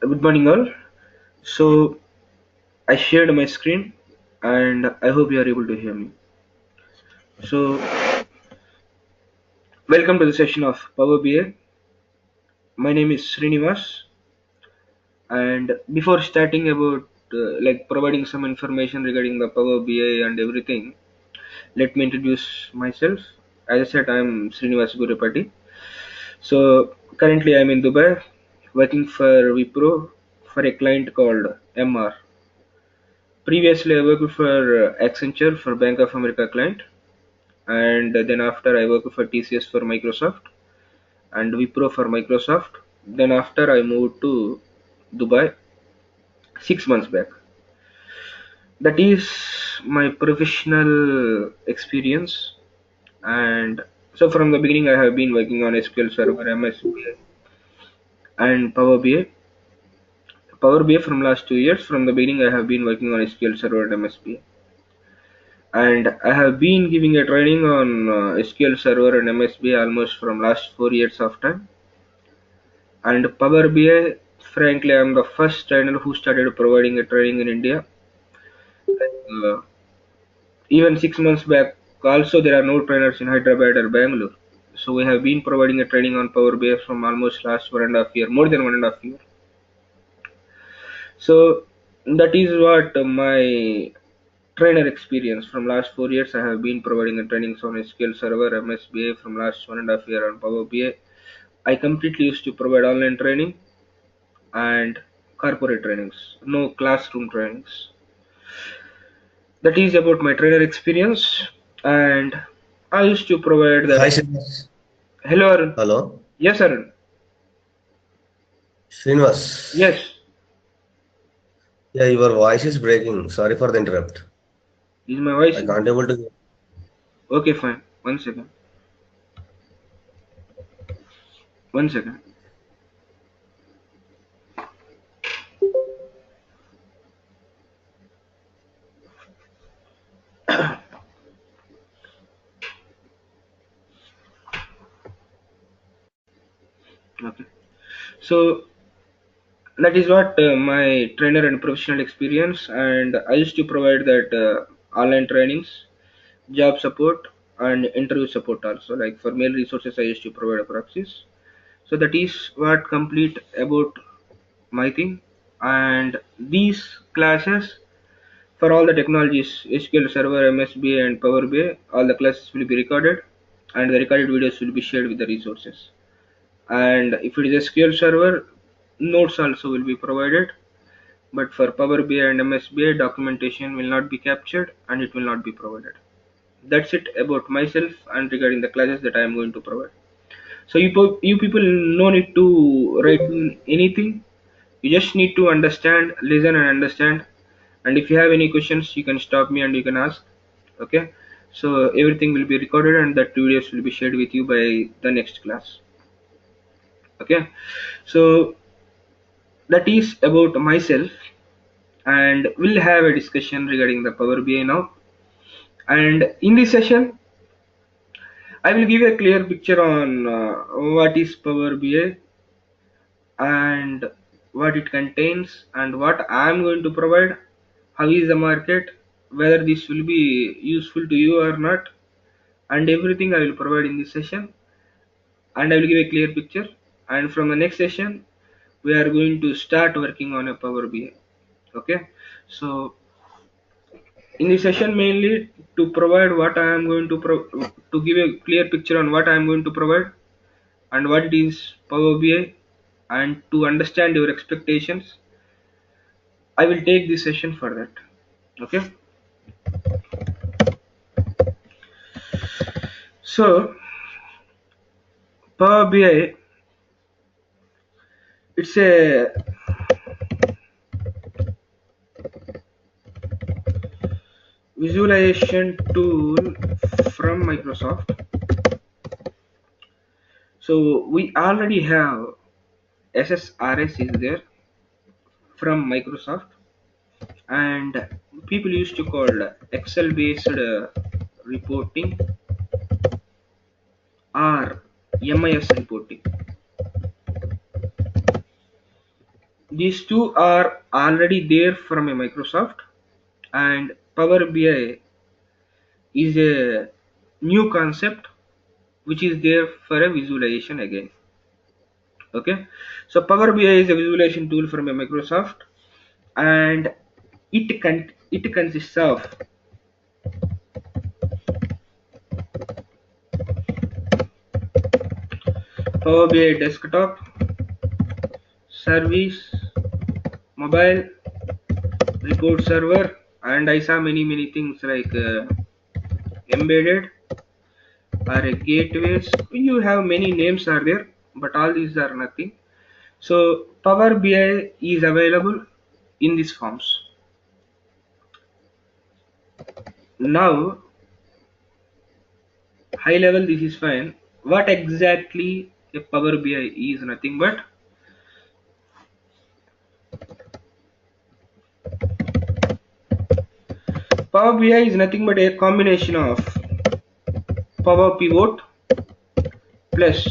Good morning, all. So, I shared my screen and I hope you are able to hear me. So, welcome to the session of Power BI. My name is Srinivas, and before starting about providing some information regarding the Power BI and everything, let me introduce myself. As I said, I am Srinivas Gurupati. So, currently I am in Dubai working for Wipro for a client called MR. Previously, I worked for Accenture for Bank of America client, and then after I worked for TCS for Microsoft and Wipro for Microsoft. Then after I moved to Dubai 6 months back. That is my professional experience, and so from the beginning I have been working on SQL Server, MSBI, and Power BI. Power BI from last 2 years. From the beginning I have been working on SQL Server and MSBI, and I have been giving a training on SQL Server and MSBI almost from last 4 years of time. And Power BI, frankly, I'm the first trainer who started providing a training in India. Uh, Even 6 months back, also there are no trainers in Hyderabad or Bangalore. So we have been providing a training on Power BI from almost last 1.5 year, more than 1.5 year. So that is what my trainer experience from last 4 years. I have been providing a trainings on SQL Server, MSBA from last 1.5 year on Power BI. I completely used to provide online training and corporate trainings, no classroom trainings. That is about my trainer experience, and I used to provide Hi, that. Srinivas. Hello, Arun. Hello, Yes, Arun. Srinivas. Yes. Yeah, your voice is breaking. Sorry for the interrupt. Is my voice? I can't able to. Okay, fine. 1 second. 1 second. Okay. So that is what my trainer and professional experience, and I used to provide that online trainings, job support, and interview support also. Like for mail resources, I used to provide a proxies. So that is what complete about my thing. And these classes for all the technologies, SQL Server, MSB, and Power BI, all the classes will be recorded, and the recorded videos will be shared with the resources. And if it is SQL Server, notes also will be provided. But for Power BI and MSBI, documentation will not be captured and it will not be provided. That's it about myself and regarding the classes that I am going to provide. So you people no need to write anything. You just need to understand, listen and understand. And if you have any questions, you can stop me and you can ask. Okay. So everything will be recorded and that videos will be shared with you by the next class. Okay. So that is about myself, and we'll have a discussion regarding the Power BI now. And in this session, I will give a clear picture on what is Power BI and what it contains and what I am going to provide, how is the market, whether this will be useful to you or not, and everything I will provide in this session, and I will give a clear picture. And from the next session, we are going to start working on a Power BI. Okay, so in this session mainly to provide what I am going to to give a clear picture on what I am going to provide and what it is Power BI, and to understand your expectations, I will take this session for that. Okay, so Power BI, it's a visualization tool from Microsoft. So we already have SSRS is there from Microsoft, and people used to call Excel based reporting or MIS reporting. These two are already there from a Microsoft, and Power BI is a new concept which is there for a visualization again. Okay, so Power BI is a visualization tool from a Microsoft, and it consists of Power BI desktop, service, mobile, report server, and I saw many things like embedded or gateways. You have many names are there, but all these are nothing. So Power BI is available in these forms. Now, high level, this is fine. What exactly a Power BI is? Nothing but Power BI is nothing but a combination of Power Pivot plus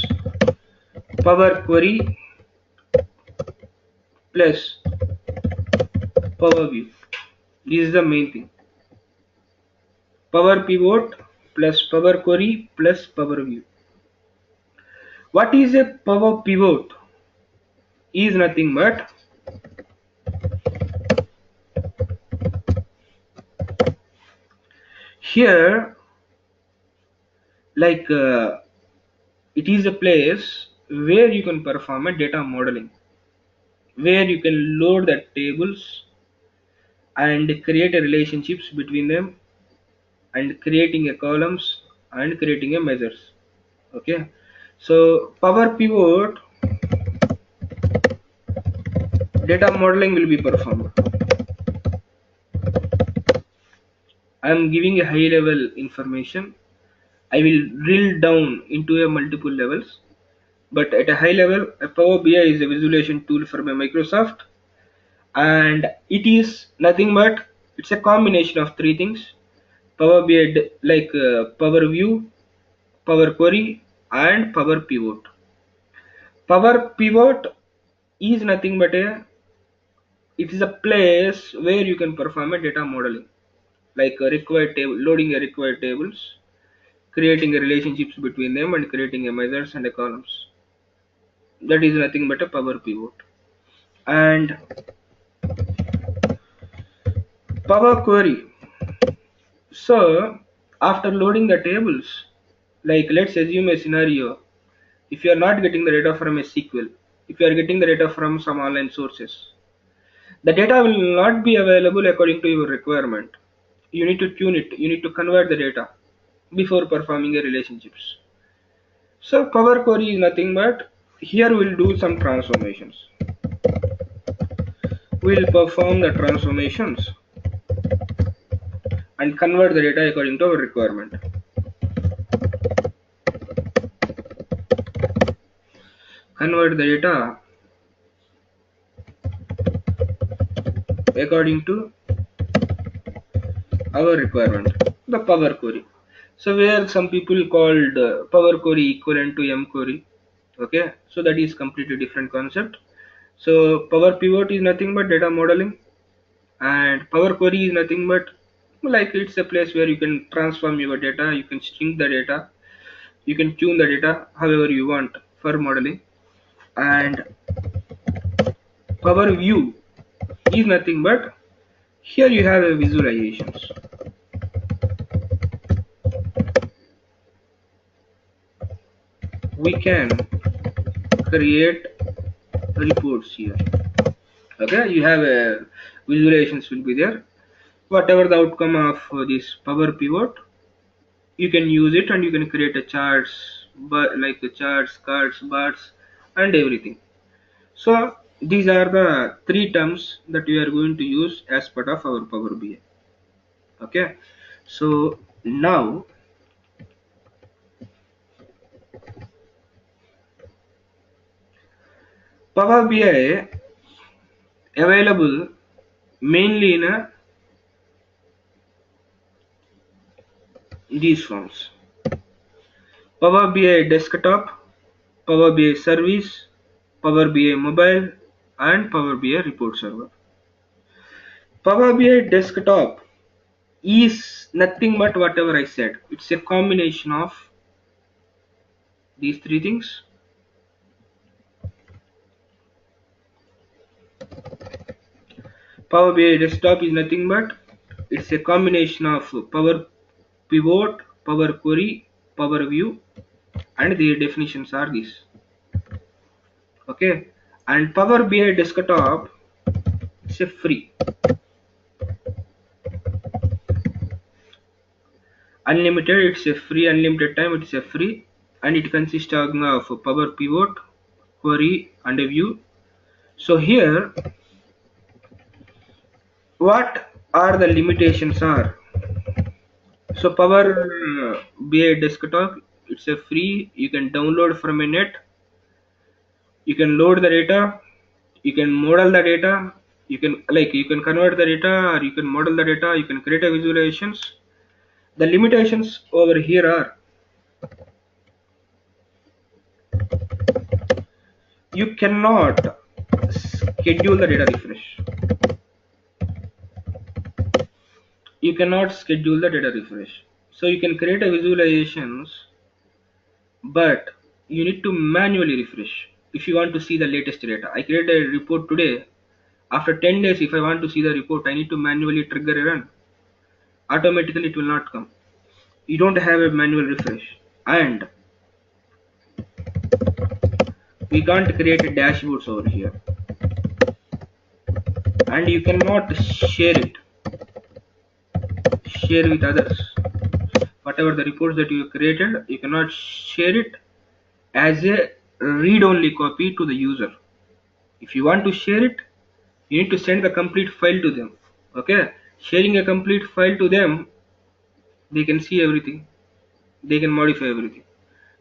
Power Query plus Power View. This is the main thing. Power Pivot plus Power Query plus Power View. What is a Power Pivot? Is nothing but here, like it is a place where you can perform a data modeling, where you can load the tables and create a relationships between them, and creating a columns and creating a measures. Okay, so Power Pivot data modeling will be performed. I am giving a high level information. I will drill down into a multiple levels, but at a high level, a Power BI is a visualization tool from a Microsoft, and it is nothing but it's a combination of three things: Power BI, like Power View, Power Query, and Power Pivot. Power Pivot is nothing but a it is a place where you can perform a data modeling, like a required table, loading a required tables, creating a relationships between them, and creating a measures and a columns. That is nothing but a Power Pivot. And Power Query. So after loading the tables, like let's assume a scenario, if you are not getting the data from a SQL, if you are getting the data from some online sources, the data will not be available according to your requirement. You need to tune it, you need to convert the data before performing a relationships. So Power Query is nothing but here we'll do some transformations. We'll perform the transformations and convert the data according to our requirement. Convert the data according to our requirement, the Power Query. So where some people called Power Query equivalent to M Query. Okay, so that is completely different concept. So Power Pivot is nothing but data modeling, and Power Query is nothing but like it's a place where you can transform your data, you can string the data, you can tune the data however you want for modeling. And Power View is nothing but here you have a visualizations. We can create reports here. Okay, you have a visualizations will be there. Whatever the outcome of this Power Pivot, you can use it and you can create a charts, but like the charts, cards, bars, and everything. So these are the three terms that we are going to use as part of our Power BI. Okay, so now Power BI available mainly in these forms: Power BI desktop, Power BI service, Power BI mobile, and Power BI report server. Power BI desktop is nothing but whatever I said. It's a combination of these three things. Power BI desktop is nothing but it's a combination of Power Pivot, Power Query, Power View, and their definitions are these. Okay, and Power BI desktop, it's a free, unlimited. It's a free, unlimited time. It's a free, and it consists of Power Pivot, Query, and a View. So here, what are the limitations are? So Power BI desktop, it's a free. You can download from a net. You can load the data. You can model the data. You can convert the data, or you can model the data. You can create a visualizations. The limitations over here are you cannot schedule the data refresh. You cannot schedule the data refresh. So you can create a visualizations, but you need to manually refresh if you want to see the latest data. I create a report today. After 10 days, if I want to see the report, I need to manually trigger a run. Automatically, it will not come. You don't have a manual refresh, and we can't create a dashboards over here, and you cannot share with others. Whatever the reports that you created, you cannot share it as a read-only copy to the user. If you want to share it, you need to send the complete file to them. Okay, sharing a complete file to them, they can see everything, they can modify everything.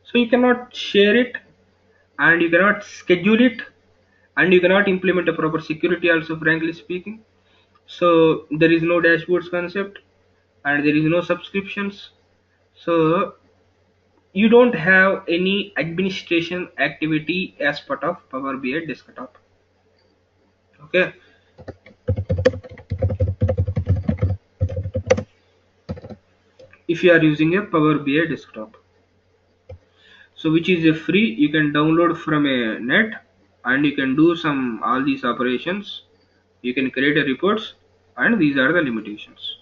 So you cannot share it, and you cannot schedule it, and you cannot implement a proper security also, frankly speaking. So there is no dashboards concept, and there is no subscriptions. So you don't have any administration activity as part of Power BI desktop. Okay, if you are using a Power BI desktop, so which is a free, you can download from a net, and you can do some all these operations. You can create a reports, and these are the limitations.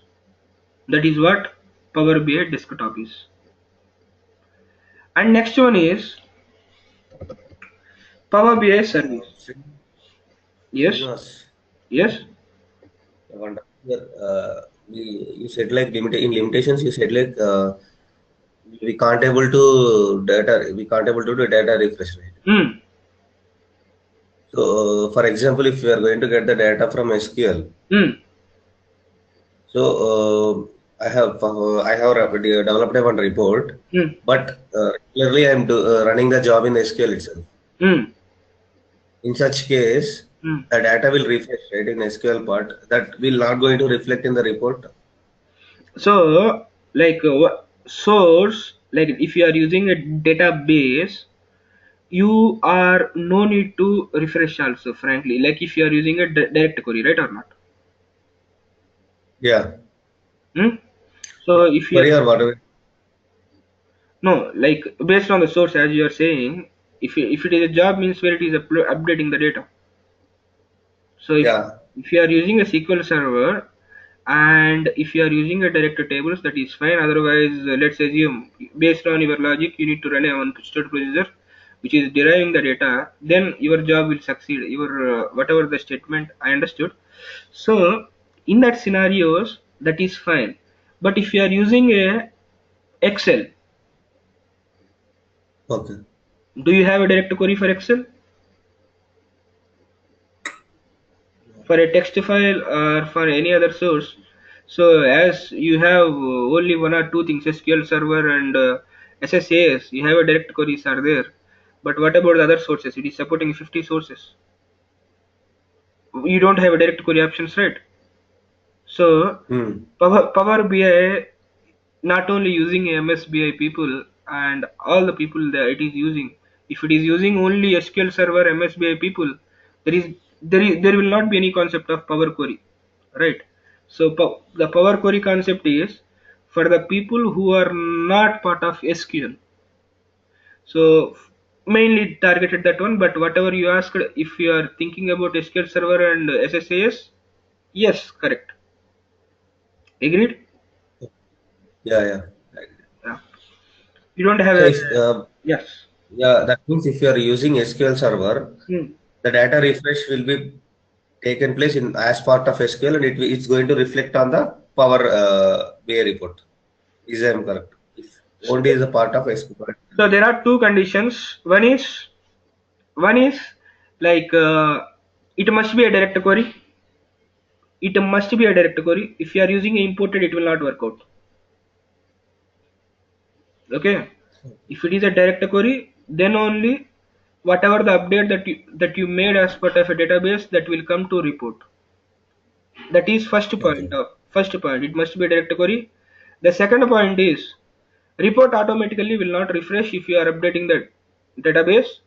That is what Power BI desktop is. And next one is Power BI service. Yes, Srinivas, yes. I wonder, you said like in limitations, you said like we can't able to do data refresh, right? Hmm. So, for example, if we are going to get the data from SQL, Hmm. so I have developed one report, Hmm. but regularly running the job in SQL itself. Hmm. In such case, Hmm. the data will refresh right in SQL part that will not going to reflect in the report. So, like source, like if you are using a database, you are no need to refresh also. Frankly, like if you are using a direct query, right or not? Yeah, Hmm? So if you query or whatever. no, like based on the source, as you are saying, if it is a job means where it is updating the data. So Yeah, if you are using a SQL server, and if you are using a director tables, that is fine. Otherwise, let's assume based on your logic, you need to run a one stored procedure which is deriving the data. Then your job will succeed. Your whatever the statement I understood. So in that scenarios, that is fine. But if you are using a Excel, okay. do you have a direct query for Excel? For a text file or for any other source? So as you have only one or two things, SQL server and SSAS, you have a direct queries are there. But what about the other sources? It is supporting 50 sources. You don't have a direct query options, right? So Hmm. Power BI not only using MSBI people and all the people that it is using. If it is using only SQL server MSBI people, there is there will not be any concept of power query, right? So the power query concept is for the people who are not part of SQL. So mainly targeted that one, but whatever you asked, if you are thinking about SQL Server and SSAS, yes, correct. Agreed? Yeah, yeah. Right. Yeah. You don't have So a, if yes. yeah, that means if you are using SQL Server, Hmm. the data refresh will be taken place in as part of SQL, and it's going to reflect on the Power BI report. Is I am correct? If only is a part of SQL. So there are two conditions. One is like it must be a direct query. It must be a direct query. If you are using imported, it will not work out. Okay. If it is a direct query, then only whatever the update that you made as part of a database, that will come to report. That is first Okay. point. First point, it must be a direct query. The second point is report automatically will not refresh if you are updating the database.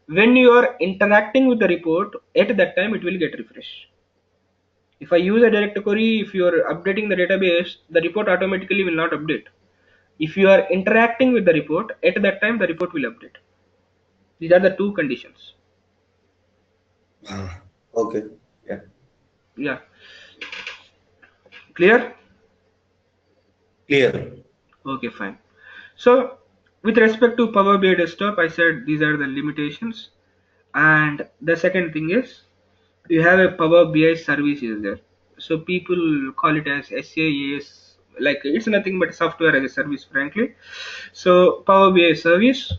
When you are interacting with the report, at that time it will get refreshed. If I use a direct query, if you are updating the database, the report automatically will not update. If you are interacting with the report, at that time the report will update. These are the two conditions. Ah, okay. Yeah. Yeah, clear? Clear. Okay, fine. So, with respect to Power BI Desktop, I said these are the limitations. And the second thing is, you have a Power BI service is there. So people call it as SaaS, like it's nothing but software as a service, frankly. So Power BI service,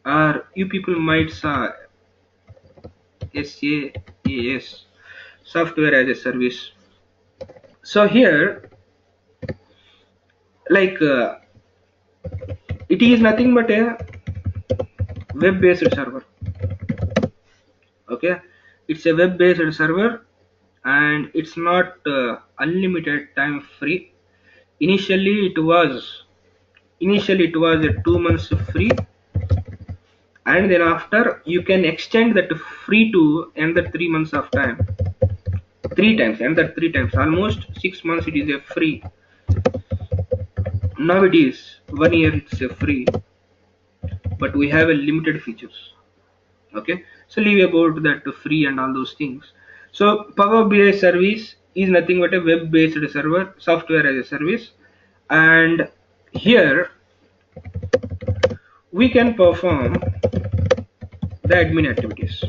or you people might saw SaaS, software as a service. So here, like it is nothing but a web-based server. Okay, it's a web-based server, and it's not unlimited time free. Initially it was a 2 months free, and then after you can extend that free to another 3 months of time, three times, another three times, almost 6 months it is a free. Now it is 1 year, it's a free, but we have a limited features. Okay, so leave about that free and all those things. So Power BI service is nothing but a web based server, software as a service. And here we can perform the admin activities.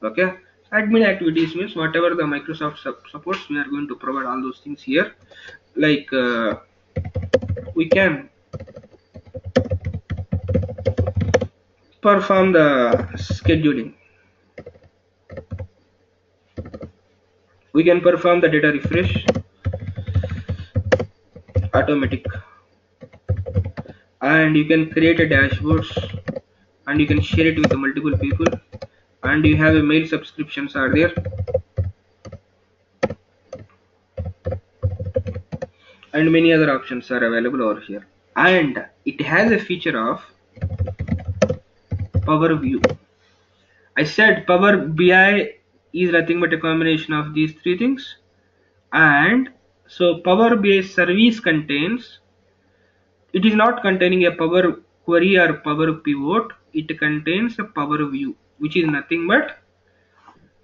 Okay, admin activities means whatever the Microsoft supports, we are going to provide all those things here. Like we can perform the scheduling, we can perform the data refresh automatic, and you can create a dashboards, and you can share it with multiple people, and you have a mail subscriptions are there, and many other options are available over here. And it has a feature of Power View. I said Power BI is nothing but a combination of these three things. And so Power BI service contains, it is not containing a Power Query or Power Pivot, it contains a Power View, which is nothing but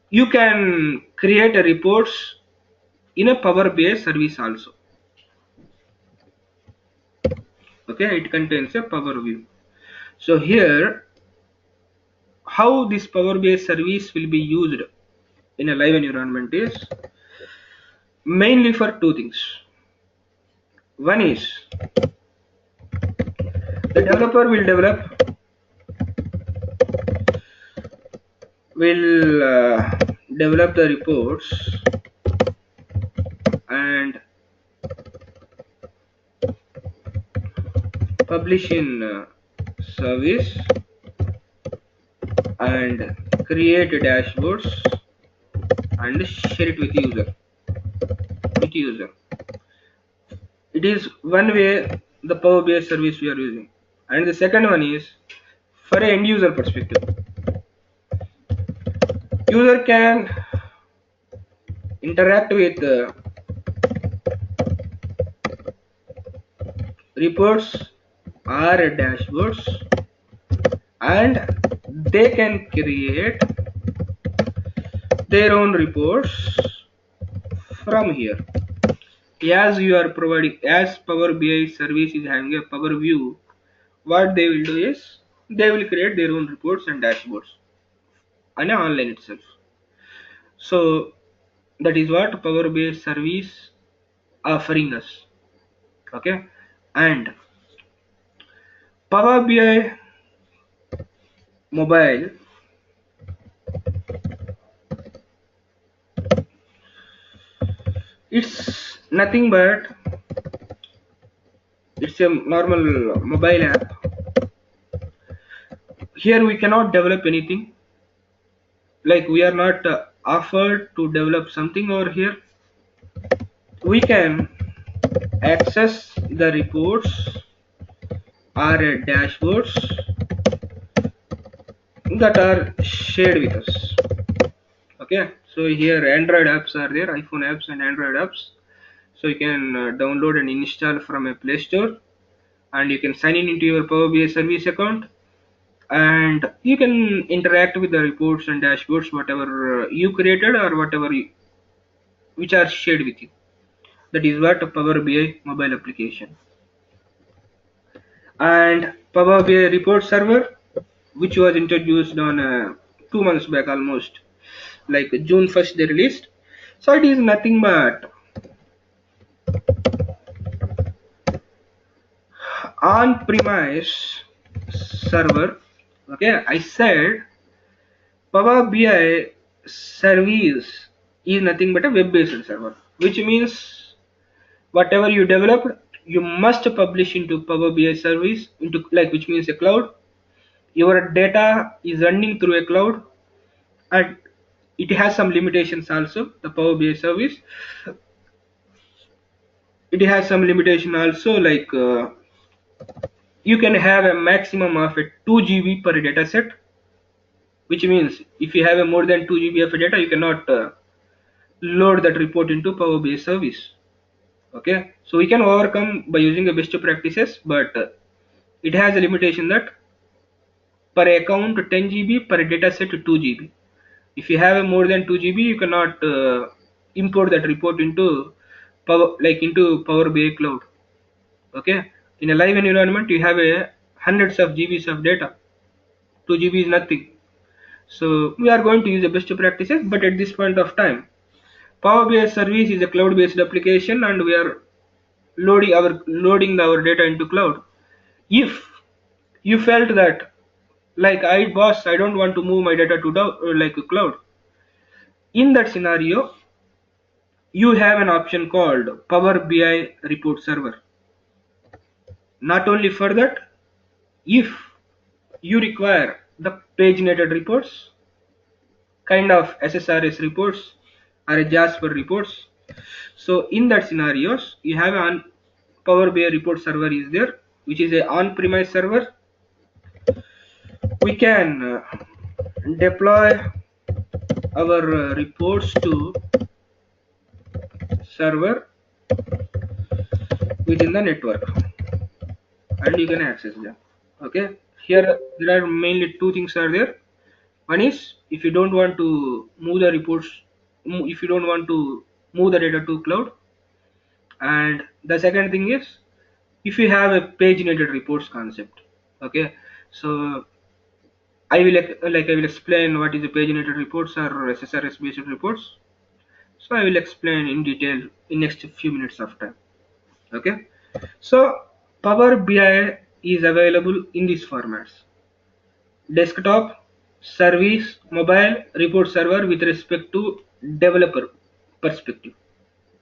you can create a reports in a Power BI service also. Okay, it contains a Power View. So here, how this Power BI service will be used in a live environment is mainly for two things. One is the developer will develop the reports and publish in service, and create dashboards and share it with user. It is one way the Power BI service we are using. And the second one is For an end user perspective, user can interact with reports or dashboards, and they can create their own reports from here. As you are providing, as Power BI service is having a Power View, what they will do is they will create their own reports and dashboards on online itself. So that is what Power BI service offering us. Okay, and Power BI mobile, it's nothing but it's a normal mobile app. Here we cannot develop anything, like we are not offered to develop something over here. We can access the reports or dashboards that are shared with us. Okay, so here Android apps are there, iPhone apps and Android apps. So you can download and install from a Play Store, and you can sign in into your Power BI service account, and you can interact with the reports and dashboards whatever you created or whatever which are shared with you. That is what a Power BI mobile application. And Power BI report server, which was introduced on 2 months back almost, like June 1st they released. So it is nothing but on-premise server. Okay, I said Power BI service is nothing but a web-based server, which means whatever you developed, you must publish into Power BI service, into, like, which means a cloud. Your data is running through a cloud, and it has some limitations also. The Power BI service, it has some limitation also, like you can have a maximum of a 2 GB per data set, which means if you have a more than 2 GB of data, you cannot load that report into Power BI service. Okay, so we can overcome by using the best practices, but it has a limitation that per account 10 GB, per data set 2 GB. If you have a more than 2 GB, you cannot import that report into into Power BI cloud. Okay, in a live environment you have a hundreds of GBs of data. 2 GB is nothing. So we are going to use the best practices, but at this point of time, Power BI service is a cloud-based application, and we are loading our data into cloud. If you felt that, like, I don't want to move my data to like a cloud, in that scenario you have an option called Power BI report server. Not only for that, if you require the paginated reports, kind of SSRS reports or a Jasper reports, so in that scenarios you have an Power BI report server is there, which is a on-premise server. We can deploy our reports to server within the network, and you can access them. Okay, here there are mainly two things are there. One is, if you don't want to move the reports, if you don't want to move the data to cloud, and the second thing is if you have a paginated reports concept. Okay, so I will explain what is a paginated reports or SSRS based reports. So I will explain in detail in next few minutes of time. Okay, so Power BI is available in these formats: desktop, service, mobile, report server with respect to developer perspective.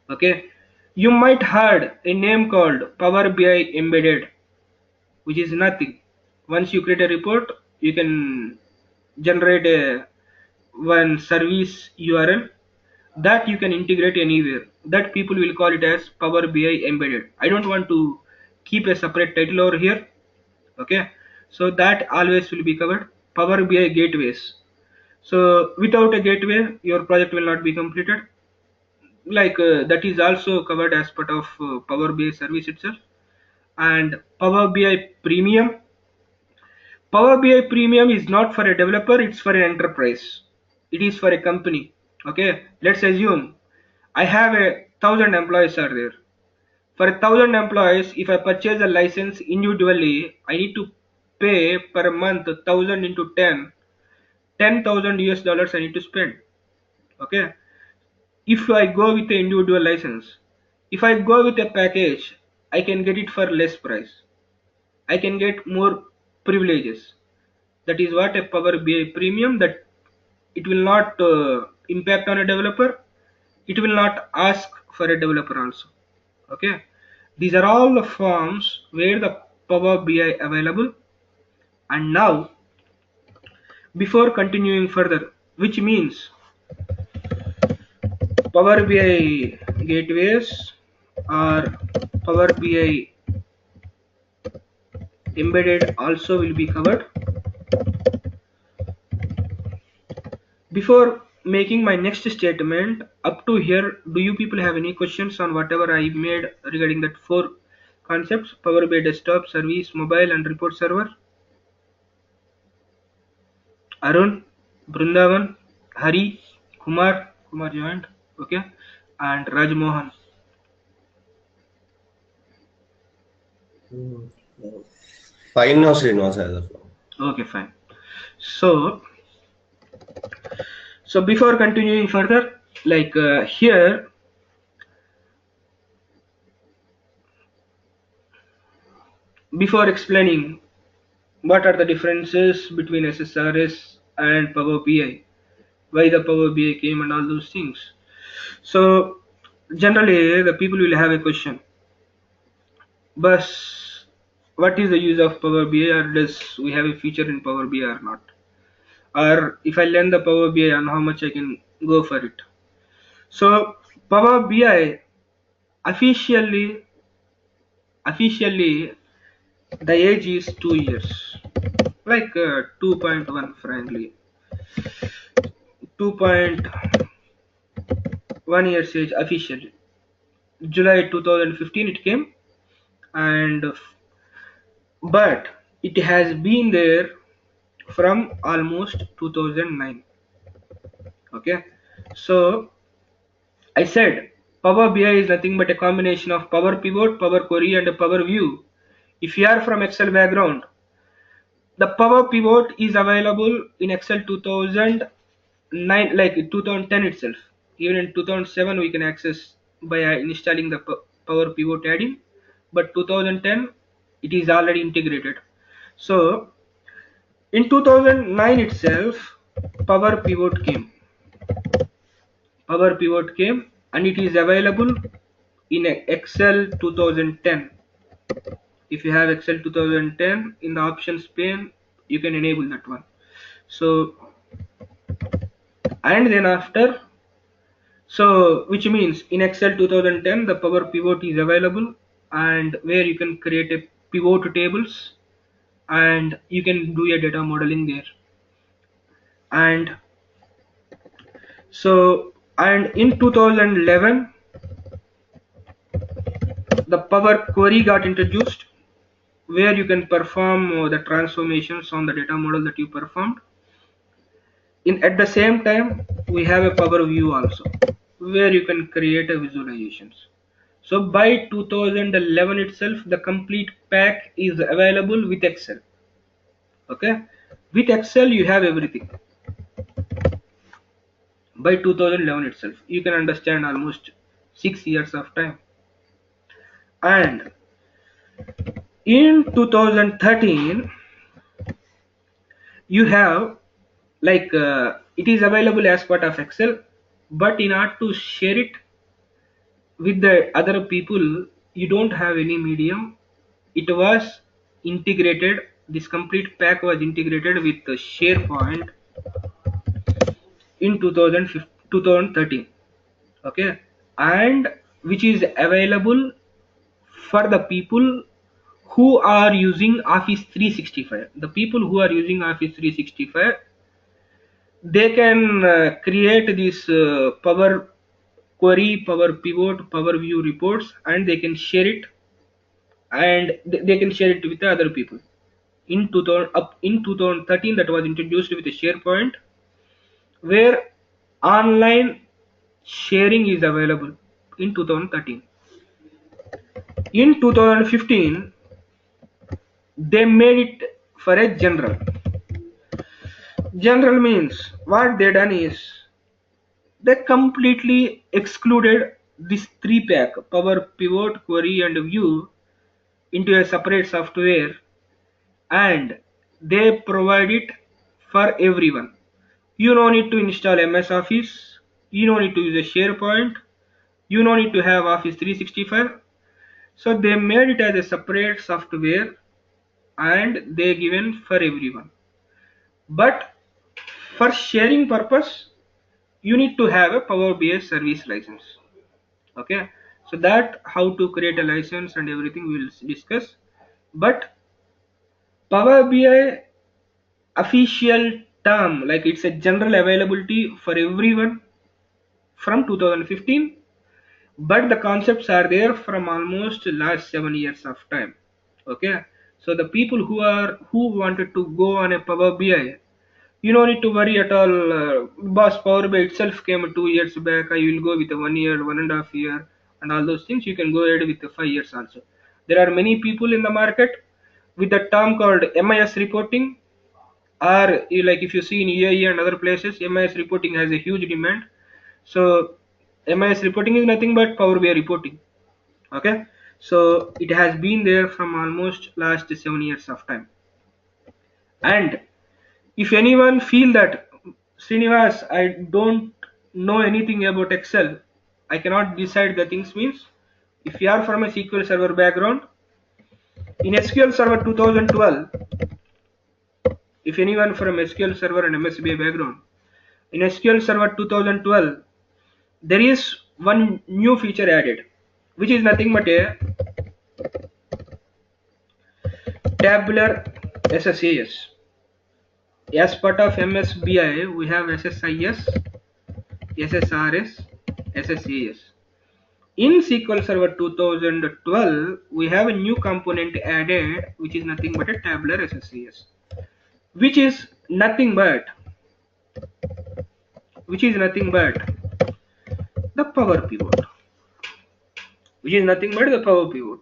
Okay, you might heard a name called Power BI embedded, which is nothing. Once you create a report, you can generate a one service URL that you can integrate anywhere. That people will call it as Power BI embedded. I don't want to keep a separate title over here. Okay, So that always will be covered. Power BI gateways. So without a gateway your project will not be completed. That is also covered as part of Power BI service itself. And Power BI Premium. Power BI Premium is not for a developer, it's for an enterprise. It is for a company. Okay, let's assume I have 1,000 employees are there. For 1,000 employees, if I purchase a license individually, I need to pay per month 1,000 into 10, 10,000 US dollars I need to spend. Okay, if I go with the individual license. If I go with a package, I can get it for less price. I can get more privileges. That is what a Power BI Premium, that it will not impact on a developer. It will not ask for a developer also. Okay, these are all the forms where the Power BI available. And now, before continuing further, which means Power BI gateways or Power BI embedded also will be covered. Before making my next statement, up to here, do you people have any questions on whatever I made regarding that four concepts: Power BI desktop, service, mobile, and report server? Arun, Brindavan, Hari, Kumar joined, okay, and Rajmohan. Fine now, Srinivas, as of now. Okay, fine. So, before continuing further, here, before explaining what are the differences between SSRS and Power BI, why the Power BI came and all those things. So generally the people will have a question, but what is the use of Power BI, or does we have a feature in Power BI or not? Or if I learn the Power BI and how much I can go for it. So Power BI officially the age is 2 years, 2.1 frankly, 2.1 years age officially. July 2015 it came, and but it has been there from almost 2009. Okay, so I said Power BI is nothing but a combination of Power Pivot, Power Query, and a Power View. If you are from Excel background, the Power Pivot is available in Excel 2009, like 2010 itself. Even in 2007 we can access by installing the Power Pivot add-in, but 2010 it is already integrated. So in 2009 itself, Power Pivot came. Power Pivot came and it is available in Excel 2010. If you have Excel 2010 in the options pane, you can enable that one. So, and then after, so which means in Excel 2010 the Power Pivot is available, and where you can create a pivot tables and you can do a data modeling there. And so, and in 2011 the Power Query got introduced, where you can perform the transformations on the data model that you performed. At the same time, we have a Power View also, where you can create a visualizations. So by 2011 itself, the complete pack is available with Excel. Okay, with Excel you have everything. By 2011 itself, you can understand almost 6 years of time. And in 2013 you have it is available as part of Excel, but in order to share it with the other people, you don't have any medium. It was integrated, this complete pack was integrated with the SharePoint in 2013. Okay, and which is available for the people who are using Office 365. The people who are using Office 365, they can create these Power Query, Power Pivot, Power View reports, and they can share it, and they can share it with the other people. In 2000, up in 2013, that was introduced with the SharePoint, where online sharing is available in 2013. In 2015, they made it for a general. General means what they done is they completely excluded this three pack, Power Pivot, Query, and View, into a separate software, and they provide it for everyone. You don't need to install MS Office, you don't need to use a SharePoint, you don't need to have Office 365. So they made it as a separate software and they given for everyone. But for sharing purpose, you need to have a Power BI service license. Okay, so that how to create a license and everything we will discuss. But Power BI official term, like it's a general availability for everyone from 2015, but the concepts are there from almost last 7 years of time. Okay, so the people who wanted to go on a Power BI, you don't need to worry at all. Boss, Power BI itself came 2 years back. I will go with a 1 year, 1.5 year, and all those things. You can go ahead with the 5 years also. There are many people in the market with the term called MIS reporting, or like if you see in UAE and other places, MIS reporting has a huge demand. So MIS reporting is nothing but Power BI reporting. Okay, so it has been there from almost last 7 years of time. And if anyone feel that, Srinivas, I don't know anything about Excel, I cannot decide the things, means if you are from a SQL Server background, in SQL Server 2012, if anyone from SQL Server and MSBI background, in SQL Server 2012, there is one new feature added, which is nothing but a tabular SSAS. As part of MSBI, we have SSIS, SSRS, SSAS. In SQL Server 2012, we have a new component added, which is nothing but a tabular SSAS, which is nothing but the Power Pivot, which is nothing but the Power Pivot.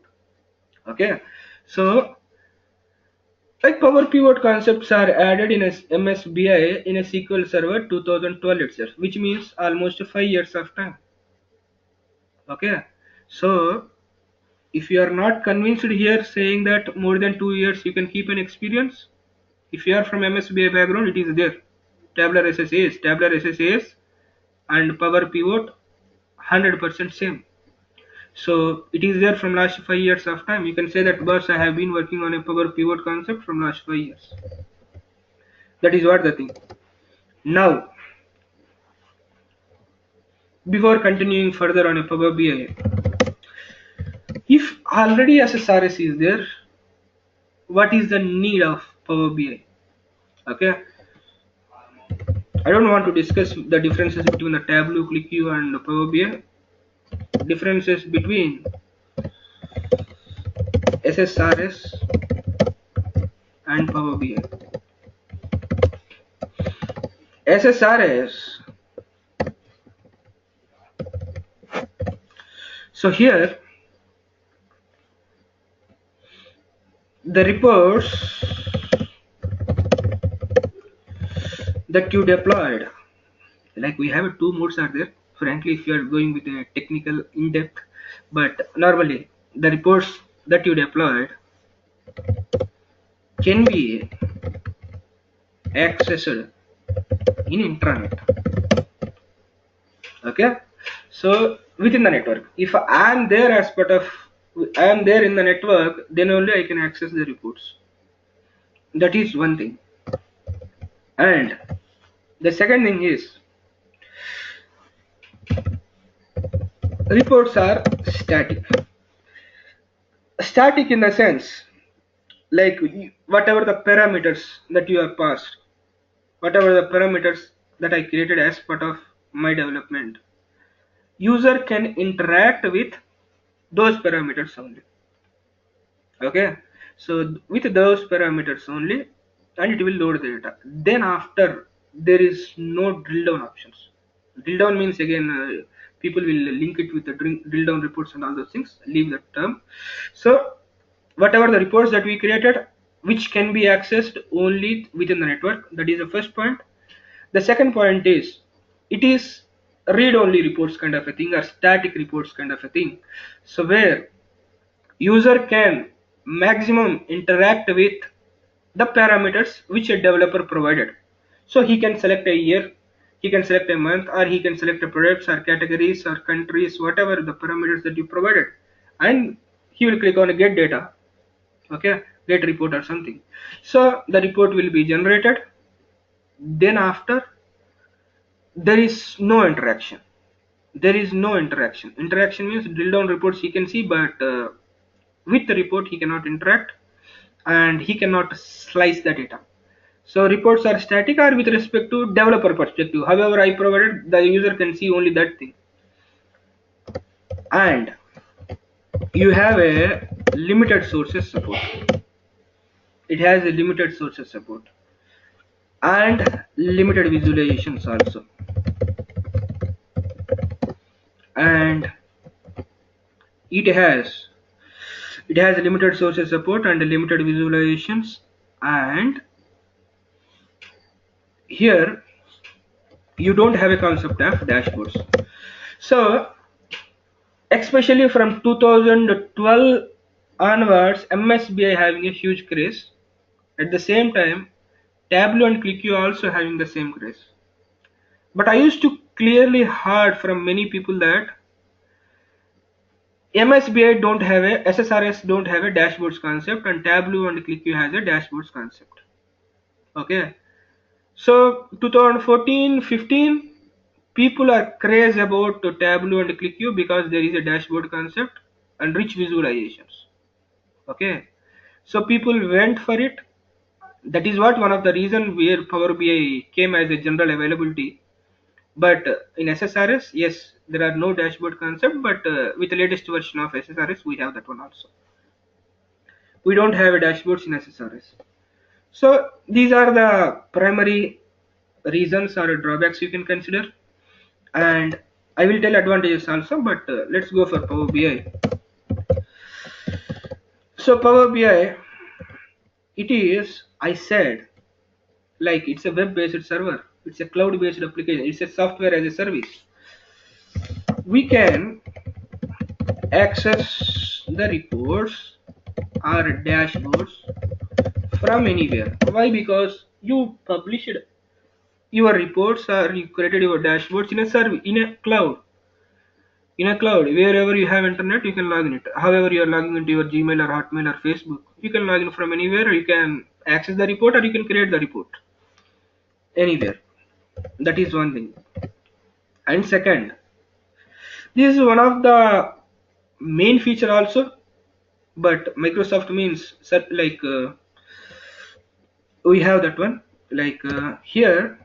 Okay, so like Power Pivot concepts are added in a MSBI in a SQL Server 2012 itself, which means almost 5 years of time. Okay, so if you are not convinced here saying that more than 2 years you can keep an experience, if you are from MSBI background, it is there. Tabular SSAS and Power Pivot 100% same. So it is there from last 5 years of time. You can say that, boss, I have been working on a Power Pivot concept from last 5 years. That is what the thing. Now, before continuing further on a Power BI, if already SSRS is there, what is the need of Power BI? Okay, I don't want to discuss the differences between the Tableau, ClickView, and Power BI. Differences between SSRS and Power BI. SSRS. So here, the reports that you deployed, like we have two modes are there. Frankly, if you are going with a technical in-depth, but normally the reports that you deployed can be accessed in intranet. Okay, so within the network, if I am there as part of, I am there in the network, then only I can access the reports. That is one thing. And the second thing is, reports are static. Static in the sense, like whatever the parameters that you have passed, whatever the parameters that I created as part of my development, user can interact with those parameters only. Okay, so with those parameters only, and it will load the data. Then after, there is no drill down options. Drill down means again, people will link it with the drill down reports and all those things, leave that term. So whatever the reports that we created, which can be accessed only within the network, that is the first point. The second point is, it is read only reports kind of a thing, or static reports kind of a thing. So where user can maximum interact with the parameters which a developer provided. So he can select a year, he can select a month, or he can select a products or categories or countries, whatever the parameters that you provided, and he will click on get data. Okay, get report or something. So the report will be generated. Then after, there is no interaction. There is no interaction. Interaction means drill down reports he can see, but with the report he cannot interact, and he cannot slice the data. So reports are static or with respect to developer perspective. However, I provided the user can see only that thing. And you have a limited sources support. It has a limited sources support and limited visualizations also. And it has limited sources support and limited visualizations. And here you don't have a concept of dashboards. So especially from 2012 onwards, MSBI having a huge craze. At the same time, Tableau and ClickView also having the same craze. But I used to clearly heard from many people that MSBI don't have a SSRS don't have a dashboards concept, and Tableau and ClickView has a dashboards concept. Okay, so 2014-15, people are crazy about Tableau and ClickView because there is a dashboard concept and rich visualizations. Okay, so people went for it. That is what one of the reason where Power BI came as a general availability. But in SSRS, yes, there are no dashboard concept, but with the latest version of SSRS, we have that one also. We don't have a dashboards in SSRS. So these are the primary reasons or drawbacks you can consider, and I will tell advantages also, but let's go for Power BI. So Power BI, it is, I said, like it's a web-based server, it's a cloud-based application, it's a software as a service. We can access the reports or dashboards from anywhere. Why? Because you published your reports or you created your dashboards in a service, in a cloud. In a cloud, wherever you have internet, you can log in it. However, you are logging into your Gmail or Hotmail or Facebook, you can log in from anywhere. You can access the report or you can create the report anywhere. That is one thing. And second, this is one of the main feature also, but Microsoft means like we have that one, like here,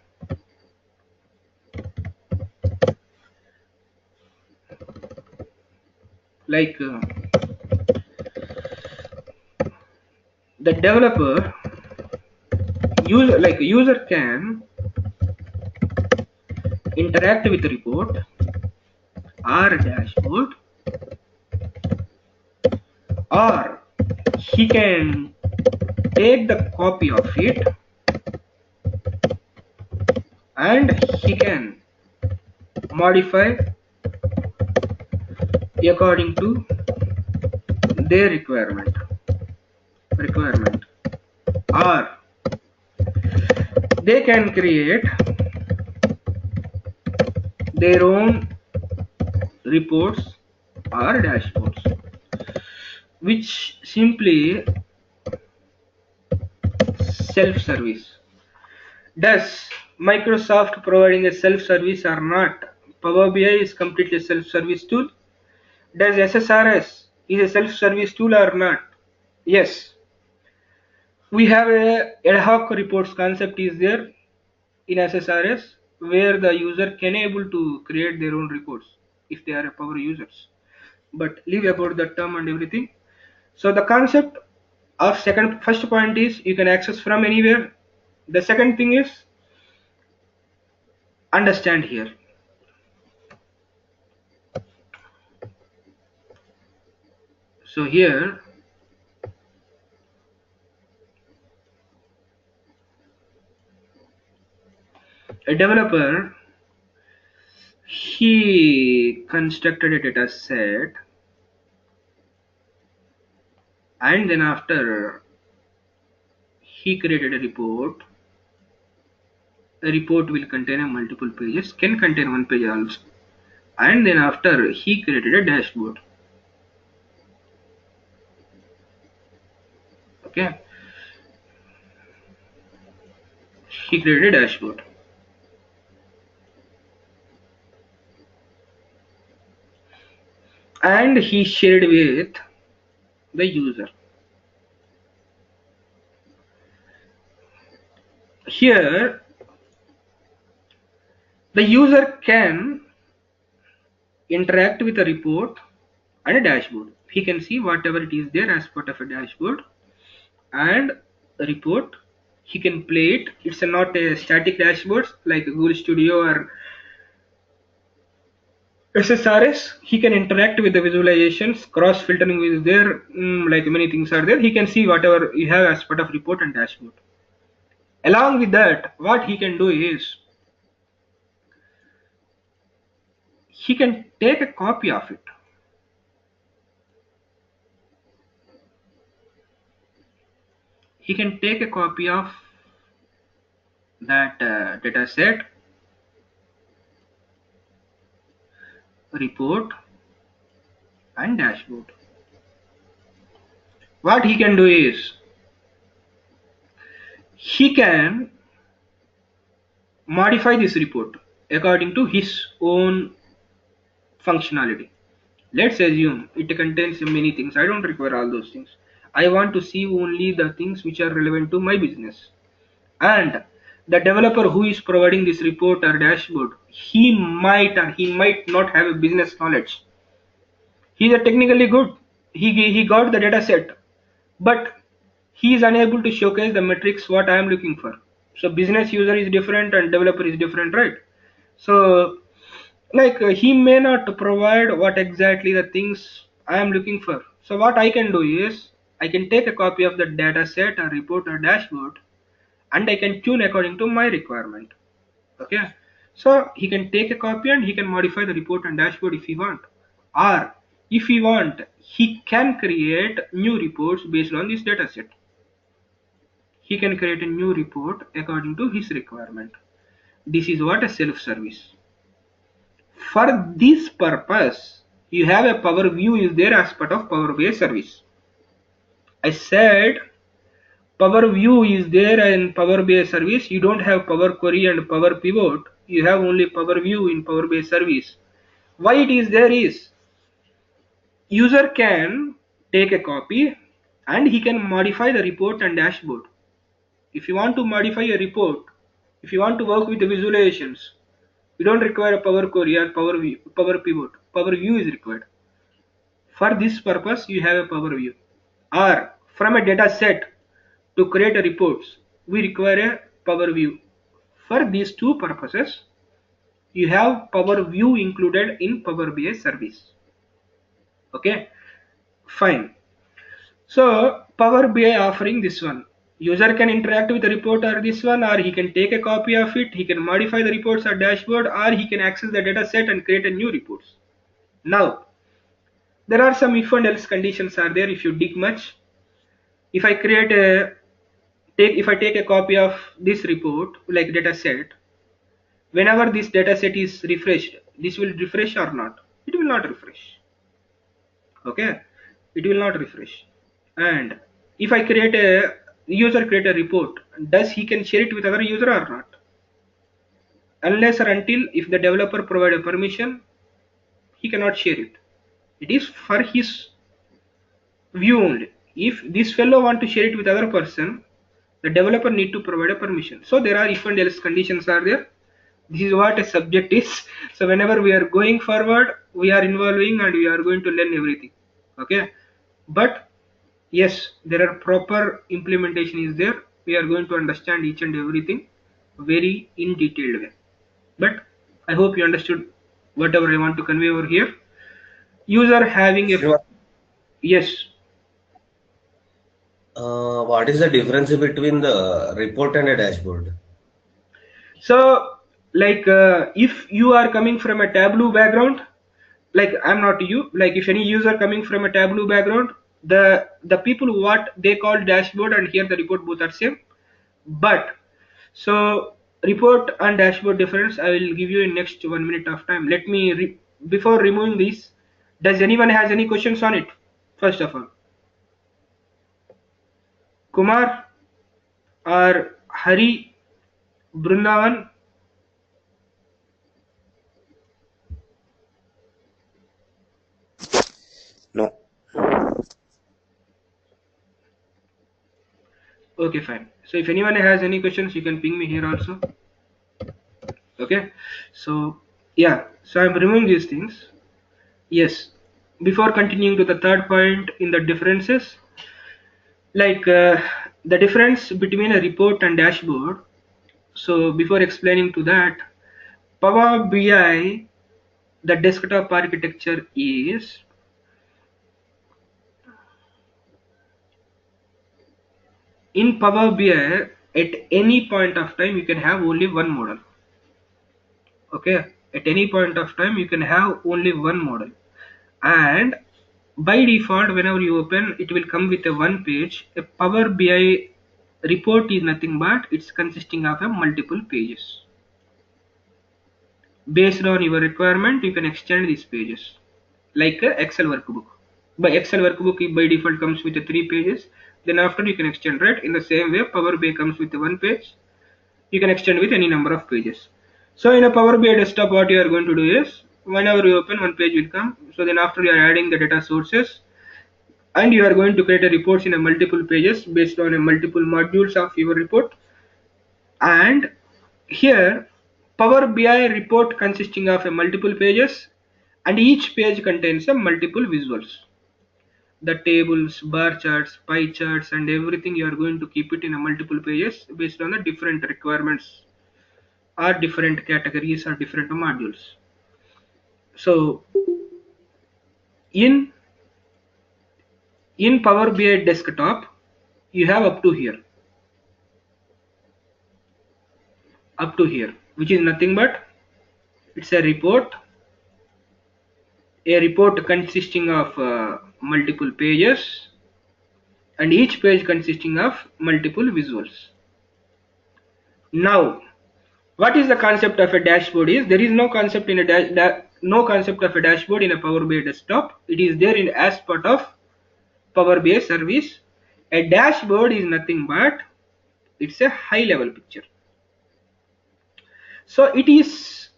like the developer user can interact with the report or dashboard, or he can take the copy of it and he can modify according to their requirement, or they can create their own reports or dashboards, which simply self-service. Does Microsoft providing a self-service or not? Power BI is completely self-service tool. Does SSRS is a self-service tool or not? Yes. We have a ad hoc reports concept is there in SSRS, where the user can able to create their own reports if they are a power users, but leave about the term and everything. So the concept of first point is you can access from anywhere. The second thing is understand here. So here a developer, he constructed a data set, and then after he created a report. A report will contain a multiple pages, can contain one page also, and then after he created a dashboard. Okay, he created a dashboard, and he shared with the user. Here the user can interact with a report and a dashboard. He can see whatever it is there as part of a dashboard and a report. He can play it. It's not a static dashboard like Google Studio or SSRS. He can interact with the visualizations, cross filtering is there, like many things are there. He can see whatever you have as part of report and dashboard. Along with that, what he can do is he can take a copy of it. He can take a copy of that data set, report and dashboard. What he can do is he can modify this report according to his own functionality. Let's assume it contains many things. I don't require all those things. I want to see only the things which are relevant to my business. And the developer who is providing this report or dashboard, he might or he might not have a business knowledge. He is technically good. He got the data set, but he is unable to showcase the metrics what I am looking for. So business user is different and developer is different, right? So like he may not provide what exactly the things I am looking for. So what I can do is I can take a copy of the data set or report or dashboard, and I can tune according to my requirement. Okay, so he can take a copy and he can modify the report and dashboard if he want, or if he want, he can create new reports based on this data set. He can create a new report according to his requirement. This is what a self-service. For this purpose, you have a Power View is there as part of PowerBI service. I said Power View is there in PowerBI service. You don't have Power Query and Power Pivot. You have only Power View in PowerBI service. Why it is there is user can take a copy and he can modify the report and dashboard. If you want to modify a report, if you want to work with the visualizations, you don't require a Power Query or Power View, Power Pivot. Power View is required. For this purpose, you have a Power View. Or from a data set to create a reports, we require a Power View. For these two purposes, you have Power View included in Power BI service. Okay, fine. So Power BI offering this one. User can interact with the report or this one, or he can take a copy of it, he can modify the reports or dashboard, or he can access the data set and create a new reports. Now, there are some if and else conditions are there if you dig much. If I create a if I take a copy of this report like data set, whenever this data set is refreshed, this will refresh or not? It will not refresh. Okay, it will not refresh. And if I create a user create a report, does he can share it with other user or not? Unless or until if the developer provide a permission, he cannot share it. It is for his view only. If this fellow want to share it with other person, The developer need to provide a permission. So there are if and else conditions are there. This is what a subject is. So whenever we are going forward, we are involving and we are going to learn everything. Okay, but yes, there are proper implementation is there. We are going to understand each and everything very in detailed way. But I hope you understood whatever I want to convey over here. User having a Srinivas, yes. what is the difference between the report and a dashboard? So like if you are coming from a Tableau background, like I'm not you, like if any user coming from a Tableau background, the people what they call dashboard and here the report both are same. But so report and dashboard difference I will give you in next 1 minute of time. Let me before removing this, does anyone has any questions on it? First of all, Kumar or Hari, Brindavan. No. Okay, fine. So if anyone has any questions, you can ping me here also. Okay. So yeah, so I'm removing these things. Yes. Before continuing to the third point in the differences, like the difference between a report and dashboard. So before explaining to that, Power BI, the desktop architecture is in Power BI at any point of time you can have only one model. Okay, at any point of time you can have only one model, and by default whenever you open it will come with a one page. A Power BI report is nothing but it's consisting of a multiple pages. Based on your requirement you can extend these pages like a Excel workbook. By Excel workbook by default comes with a 3 pages, then after you can extend, right? In the same way Power BI comes with a one page, you can extend with any number of pages. So in a Power BI desktop what you are going to do is whenever you open one page will come. So then after you are adding the data sources and you are going to create a reports in a multiple pages based on a multiple modules of your report. And here Power BI report consisting of a multiple pages and each page contains a multiple visuals. The tables, bar charts, pie charts and everything you are going to keep it in a multiple pages based on the different requirements or different categories or different modules. So in Power BI desktop you have up to here, which is nothing but it's a report consisting of multiple pages and each page consisting of multiple visuals. Now what is the concept of a dashboard is there is no concept in a no concept of a dashboard in a Power BI desktop. It is there in as part of Power BI service. A dashboard is nothing but it's a high level picture. So it is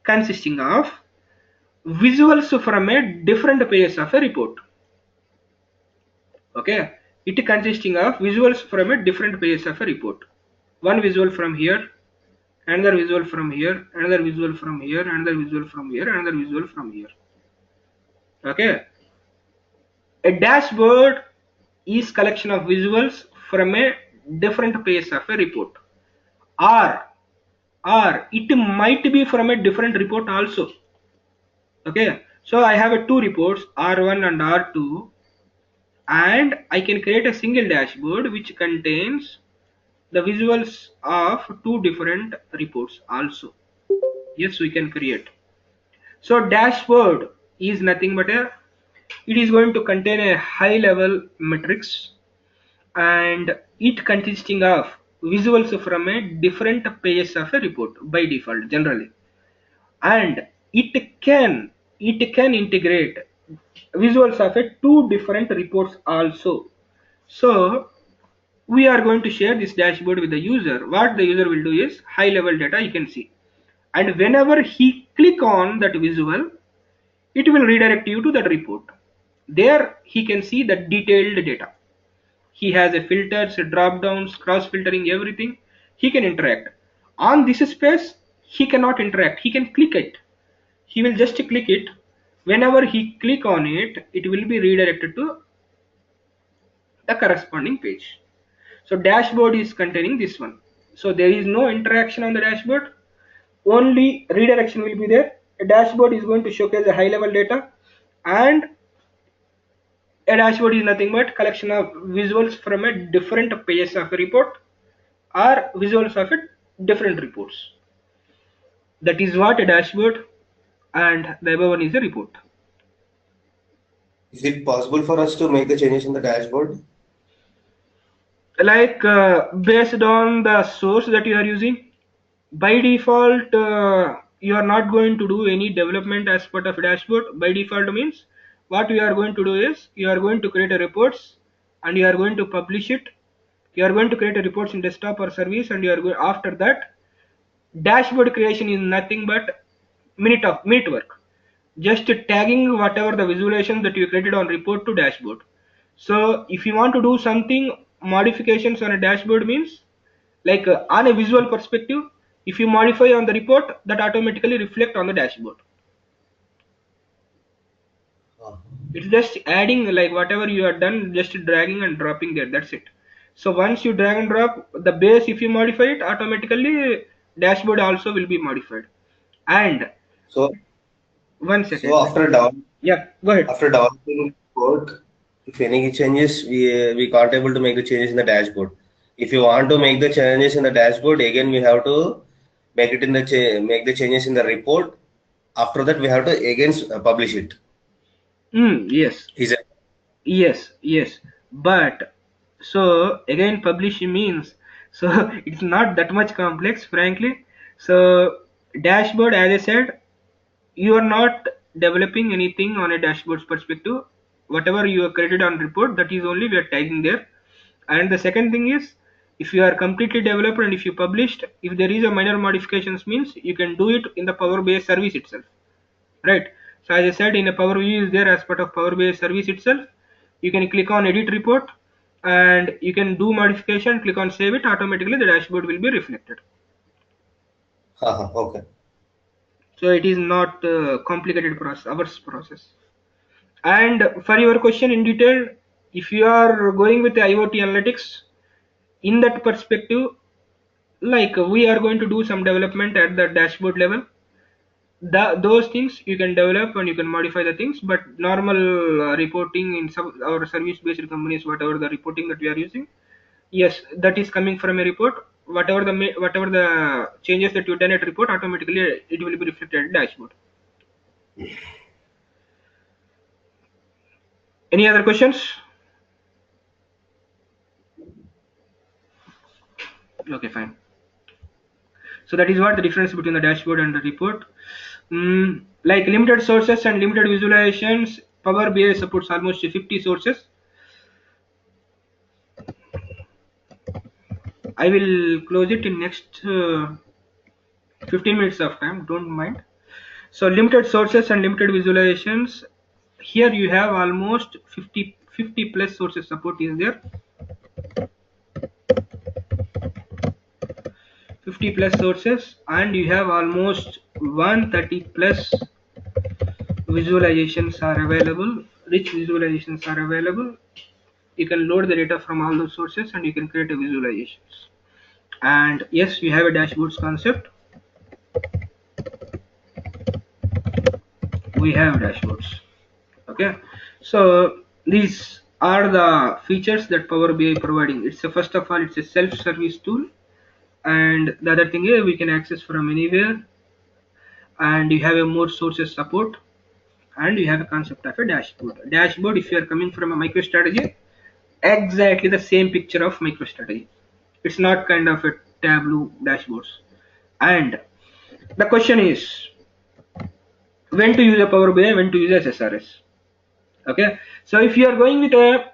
consisting of visuals from a different pages of a report. Okay, it consisting of visuals from a different pages of a report. One visual from here, another visual from here, another visual from here, another visual from here, another visual from here. Okay, a dashboard is collection of visuals from a different pages of a report, or it might be from a different report also. Okay, so I have a two reports R1 and R2 and I can create a single dashboard which contains the visuals of two different reports also. Yes, we can create. So dashboard is nothing but it is going to contain a high level metrics and it consisting of visuals from a different pages of a report by default generally, and it can integrate visuals of a two different reports also. So we are going to share this dashboard with the user. What the user will do is high level data you can see, and whenever he click on that visual it will redirect you to that report. There he can see the detailed data. he has a filters, drop downs, cross filtering, everything. He can interact. On this space, he cannot interact. He can click it. He will just click it. Whenever he click on it, it will be redirected to the corresponding page. So dashboard is containing this one. So there is no interaction on the dashboard. Only redirection will be there. A dashboard is going to showcase the high level data, and a dashboard is nothing but collection of visuals from a different pages of a report or visuals of a different reports. That is what a dashboard, and the above one is a report. Is it possible for us to make the changes in the dashboard? Like based on the source that you are using, by default you are not going to do any development as part of a dashboard. By default means what you are going to do is you are going to create a reports and you are going to publish it. You are going to create a reports in desktop or service, and you are going after that. Dashboard creation is nothing but minute work, just tagging whatever the visualization that you created on report to dashboard. So if you want to do something modifications on a dashboard means, like on a visual perspective, if you modify on the report, that automatically reflect on the dashboard. It's just adding, like whatever you are done, just dragging and dropping there, that's it. So once you drag and drop the base, if you modify it, automatically dashboard also will be modified. And So, one so second. Yeah, go ahead. after developing report, if any changes, we can't able to make the changes in the dashboard. If you want to make the changes in the dashboard, again we have to make it in the make the changes in the report. After that, we have to again publish it. Yes. Is it? Yes. But so again, publish means, so it's not that much complex, frankly. So dashboard, as I said, you are not developing anything on a dashboard's perspective. Whatever you have created on report, that is only we are tagging there. And the second thing is, if you are completely developed and if you published, if there is a minor modifications means, you can do it in the Power BI service itself, right? So as I said, in a Power BI is there as part of Power BI service itself. You can click on edit report and you can do modification, click on save it, automatically the dashboard will be reflected. Okay. So it is not complicated process, hours process. And for your question in detail, if you are going with the IoT analytics, in that perspective, like we are going to do some development at the dashboard level. Those things you can develop and you can modify the things, but normal reporting in some our service based companies, whatever the reporting that we are using, yes, that is coming from a report. Whatever the changes that you done at report, automatically it will be reflected in dashboard. Any other questions? Okay, fine. So that is what the difference between the dashboard and the report. Like limited sources and limited visualizations, Power BI supports almost 50 sources. I will close it in next 15 minutes of time, don't mind. So limited sources and limited visualizations, here you have almost 50 plus sources support is there. 50 plus sources, and you have almost 130 plus visualizations are available. Rich visualizations are available. You can load the data from all those sources and you can create a visualizations. And yes, we have a dashboards concept. We have dashboards. Okay, so these are the features that Power BI providing. It's a, first of all, it's a self-service tool, and the other thing is we can access from anywhere, and you have a more sources support, and you have a concept of a dashboard. Dashboard, if you are coming from a MicroStrategy, exactly the same picture of MicroStrategy. It's not kind of a Tableau dashboards. And the question is, when to use a Power BI, when to use SSRS. Okay, so if you are going with a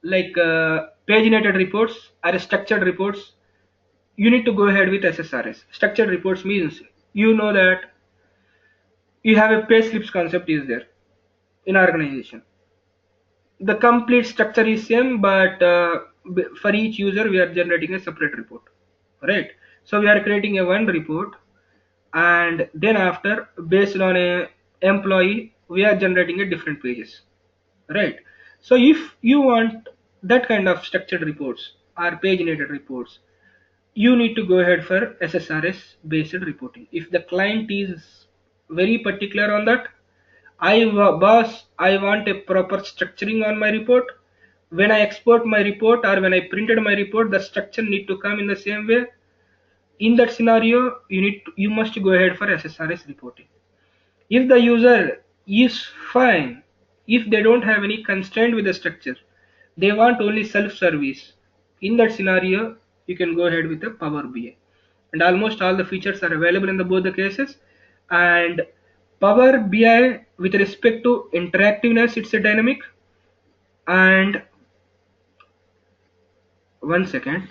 like paginated reports or structured reports, you need to go ahead with SSRS. Structured reports means you know that you have a pay slips concept is there in organization. the complete structure is same, but for each user we are generating a separate report, right? So we are creating a one report, and then after, based on a employee, we are generating a different pages, right? So if you want that kind of structured reports or paginated reports, you need to go ahead for SSRS based reporting. If the client is very particular on that, boss, I want a proper structuring on my report. When I export my report or when I printed my report, the structure need to come in the same way. In that scenario, you must go ahead for SSRS reporting. If the user is fine, if they don't have any constraint with the structure, they want only self-service, in that scenario, you can go ahead with the Power BI. And almost all the features are available in both the cases. And Power BI, with respect to interactiveness, it's a dynamic. And one second.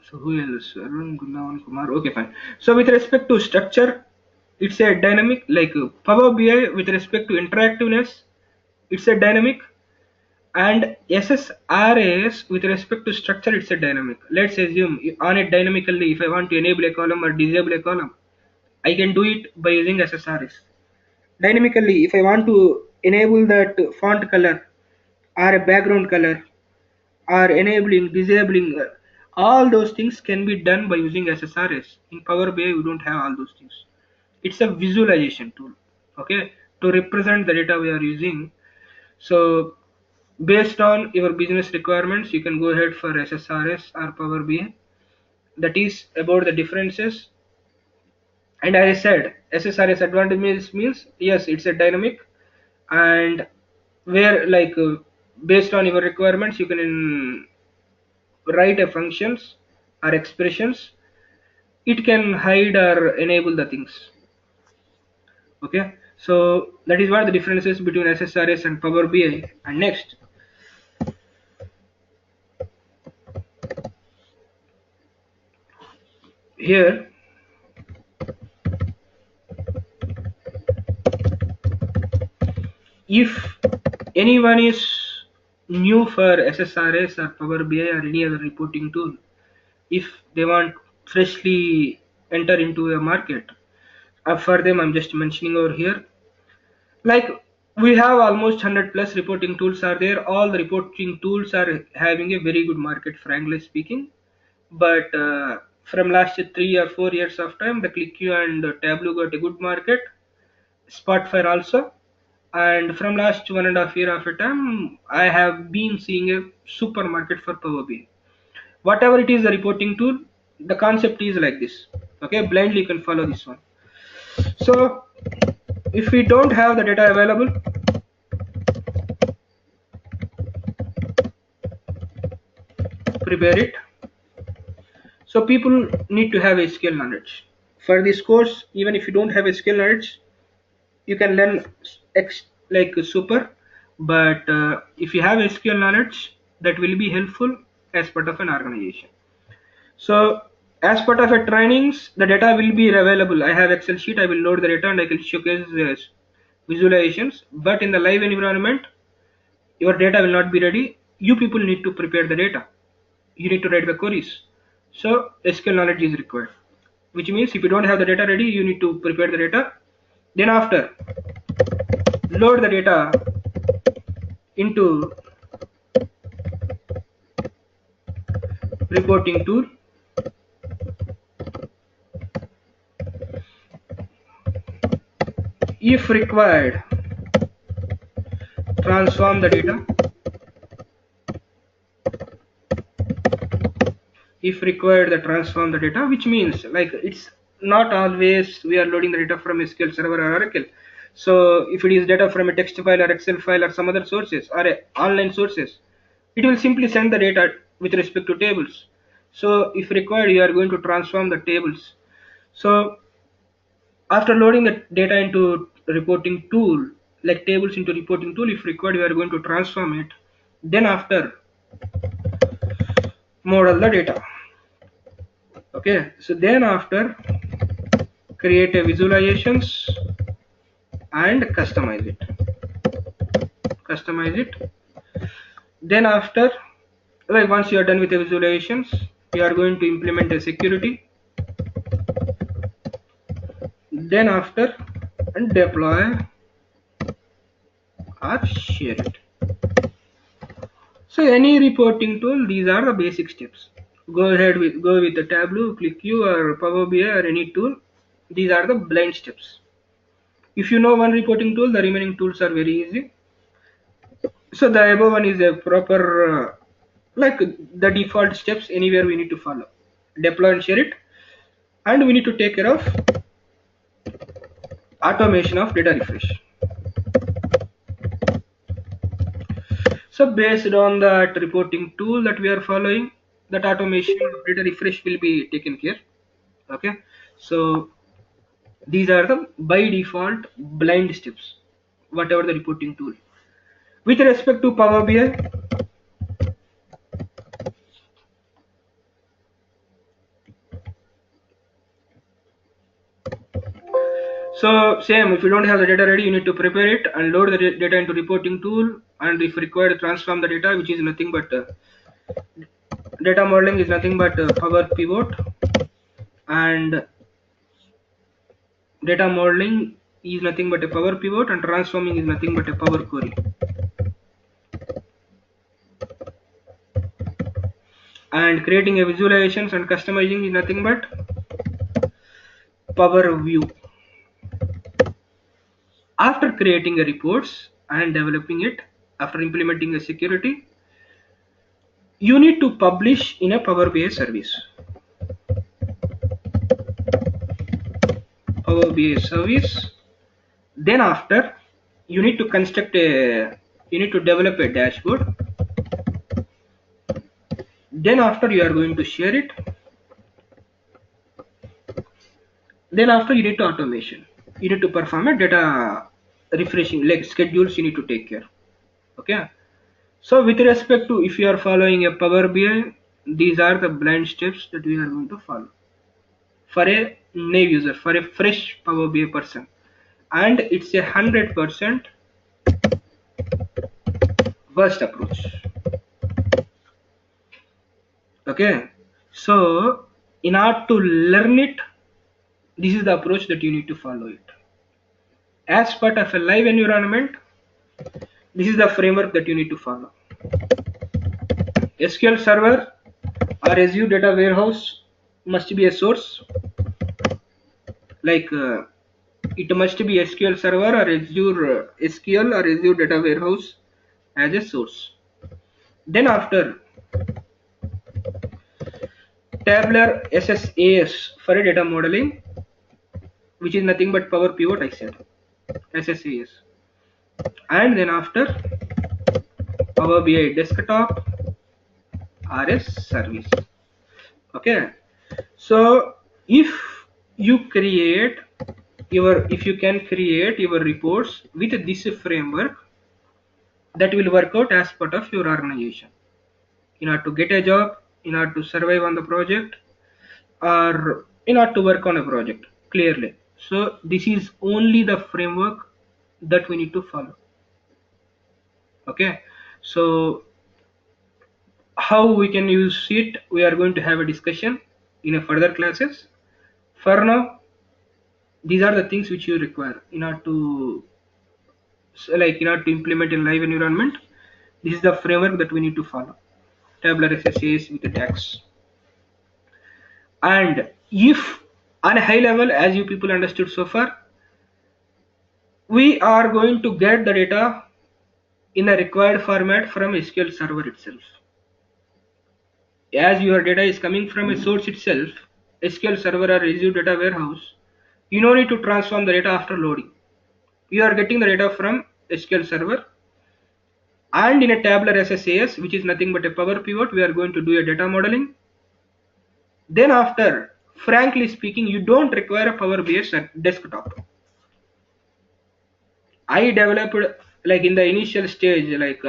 So who else? Arun, Gunawan, Kumar. Okay, fine. So with respect to structure, it's a dynamic. Like Power BI, with respect to interactiveness, it's a dynamic. And SSRS, with respect to structure, it's a dynamic. Let's assume on it dynamically, if I want to enable a column or disable a column, I can do it by using SSRS. Dynamically, if I want to enable that font color or a background color or enabling, disabling, all those things can be done by using SSRS. In Power BI, we don't have all those things. It's a visualization tool, okay, to represent the data we are using. So based on your business requirements, you can go ahead for SSRS or Power BI. That is about the differences. And as I said, SSRS advantage means yes, it's a dynamic, and where like based on your requirements, you can write a functions or expressions. It can hide or enable the things. Okay, so that is what the differences between SSRS and Power BI. And next, here, if anyone is new for SSRS or Power BI or any other reporting tool, if they want freshly enter into a market, for them I'm just mentioning over here, like we have almost 100 plus reporting tools are there. All the reporting tools are having a very good market, frankly speaking. But from last 3 or 4 years of time, the ClickView and Tableau got a good market, Spotfire also. And from last 1.5 year of a time, I have been seeing a super market for Power BI. Whatever it is, the reporting tool, the concept is like this. Okay, blindly you can follow this one. So if we don't have the data available, prepare it. So people need to have a skill knowledge. For this course, even if you don't have a skill knowledge, you can learn like super. But if you have a skill knowledge, that will be helpful as part of an organization. So as part of a trainings, the data will be available. I have Excel sheet, I will load the data and I can showcase visualizations. But in the live environment, your data will not be ready. You people need to prepare the data. You need to write the queries. So SQL knowledge is required, which means if you don't have the data ready, you need to prepare the data. Then after, load the data into reporting tool. If required, transform the data. If required, the transform the data, which means like it's not always we are loading the data from SQL Server or Oracle. So if it is data from a text file or Excel file or some other sources or online sources, it will simply send the data with respect to tables. So if required, you are going to transform the tables. So after loading the data into reporting tool, like tables into reporting tool, if required, you are going to transform it. Then after, model the data. Okay, so then after, create a visualizations and customize it. customize it. Then after, like once you are done with the visualizations, we are going to implement a security. Then after, and deploy or share it. So any reporting tool, these are the basic steps. Go with the Tableau, ClickView or Power BI or any tool. These are the blind steps. If you know one reporting tool, the remaining tools are very easy. So the above one is a proper like the default steps anywhere we need to follow. Deploy and share it, and we need to take care of automation of data refresh. So based on that reporting tool that we are following, that automation of data refresh will be taken care. Okay, so these are the by default blind steps, whatever the reporting tool. With respect to Power BI, so same, if you don't have the data ready, you need to prepare it and load the data into reporting tool, and if required, transform the data, which is nothing but data modeling is nothing but Power Pivot, and data modeling is nothing but a Power Pivot, and transforming is nothing but a Power Query. And creating a visualizations and customizing is nothing but Power View. After creating a reports and developing it, after implementing a security, you need to publish in a Power BI service. Power BI service. Then after, you need to develop a dashboard. Then after, you are going to share it. Then after, you need to automation. You need to perform a data refreshing, like schedules you need to take care. Okay. So with respect to, if you are following a Power BI, these are the blind steps that we are going to follow for a new user, for a fresh Power BI person, and it's a 100% worst approach. Okay, so in order to learn it, this is the approach that you need to follow it. As part of a live environment, this is the framework that you need to follow. SQL Server or Azure Data Warehouse must be a source. Like it must be SQL Server or Azure SQL or Azure Data Warehouse as a source. Then after, tabular SSAS for a data modeling, which is nothing but Power Pivot, I said SSAS. And then after, Power BI desktop RS service. Okay, so if you can create your reports with this framework, that will work out as part of your organization in order to get a job, in order to survive on the project, or in order to work on a project clearly. So this is only the framework that we need to follow. Okay, so how we can use it, we are going to have a discussion in a further classes. For now, these are the things which you require in order to implement in live environment. This is the framework that we need to follow. Tabular SSAs with the tags. And if on a high level, as you people understood so far, we are going to get the data in a required format from SQL Server itself. As your data is coming from a source itself, SQL Server or Azure Data Warehouse, you no need to transform the data after loading. You are getting the data from SQL Server, and in a tabular SSAS, which is nothing but a Power Pivot, we are going to do a data modeling. Then after, frankly speaking, you don't require a Power BI desktop. I developed, like in the initial stage, like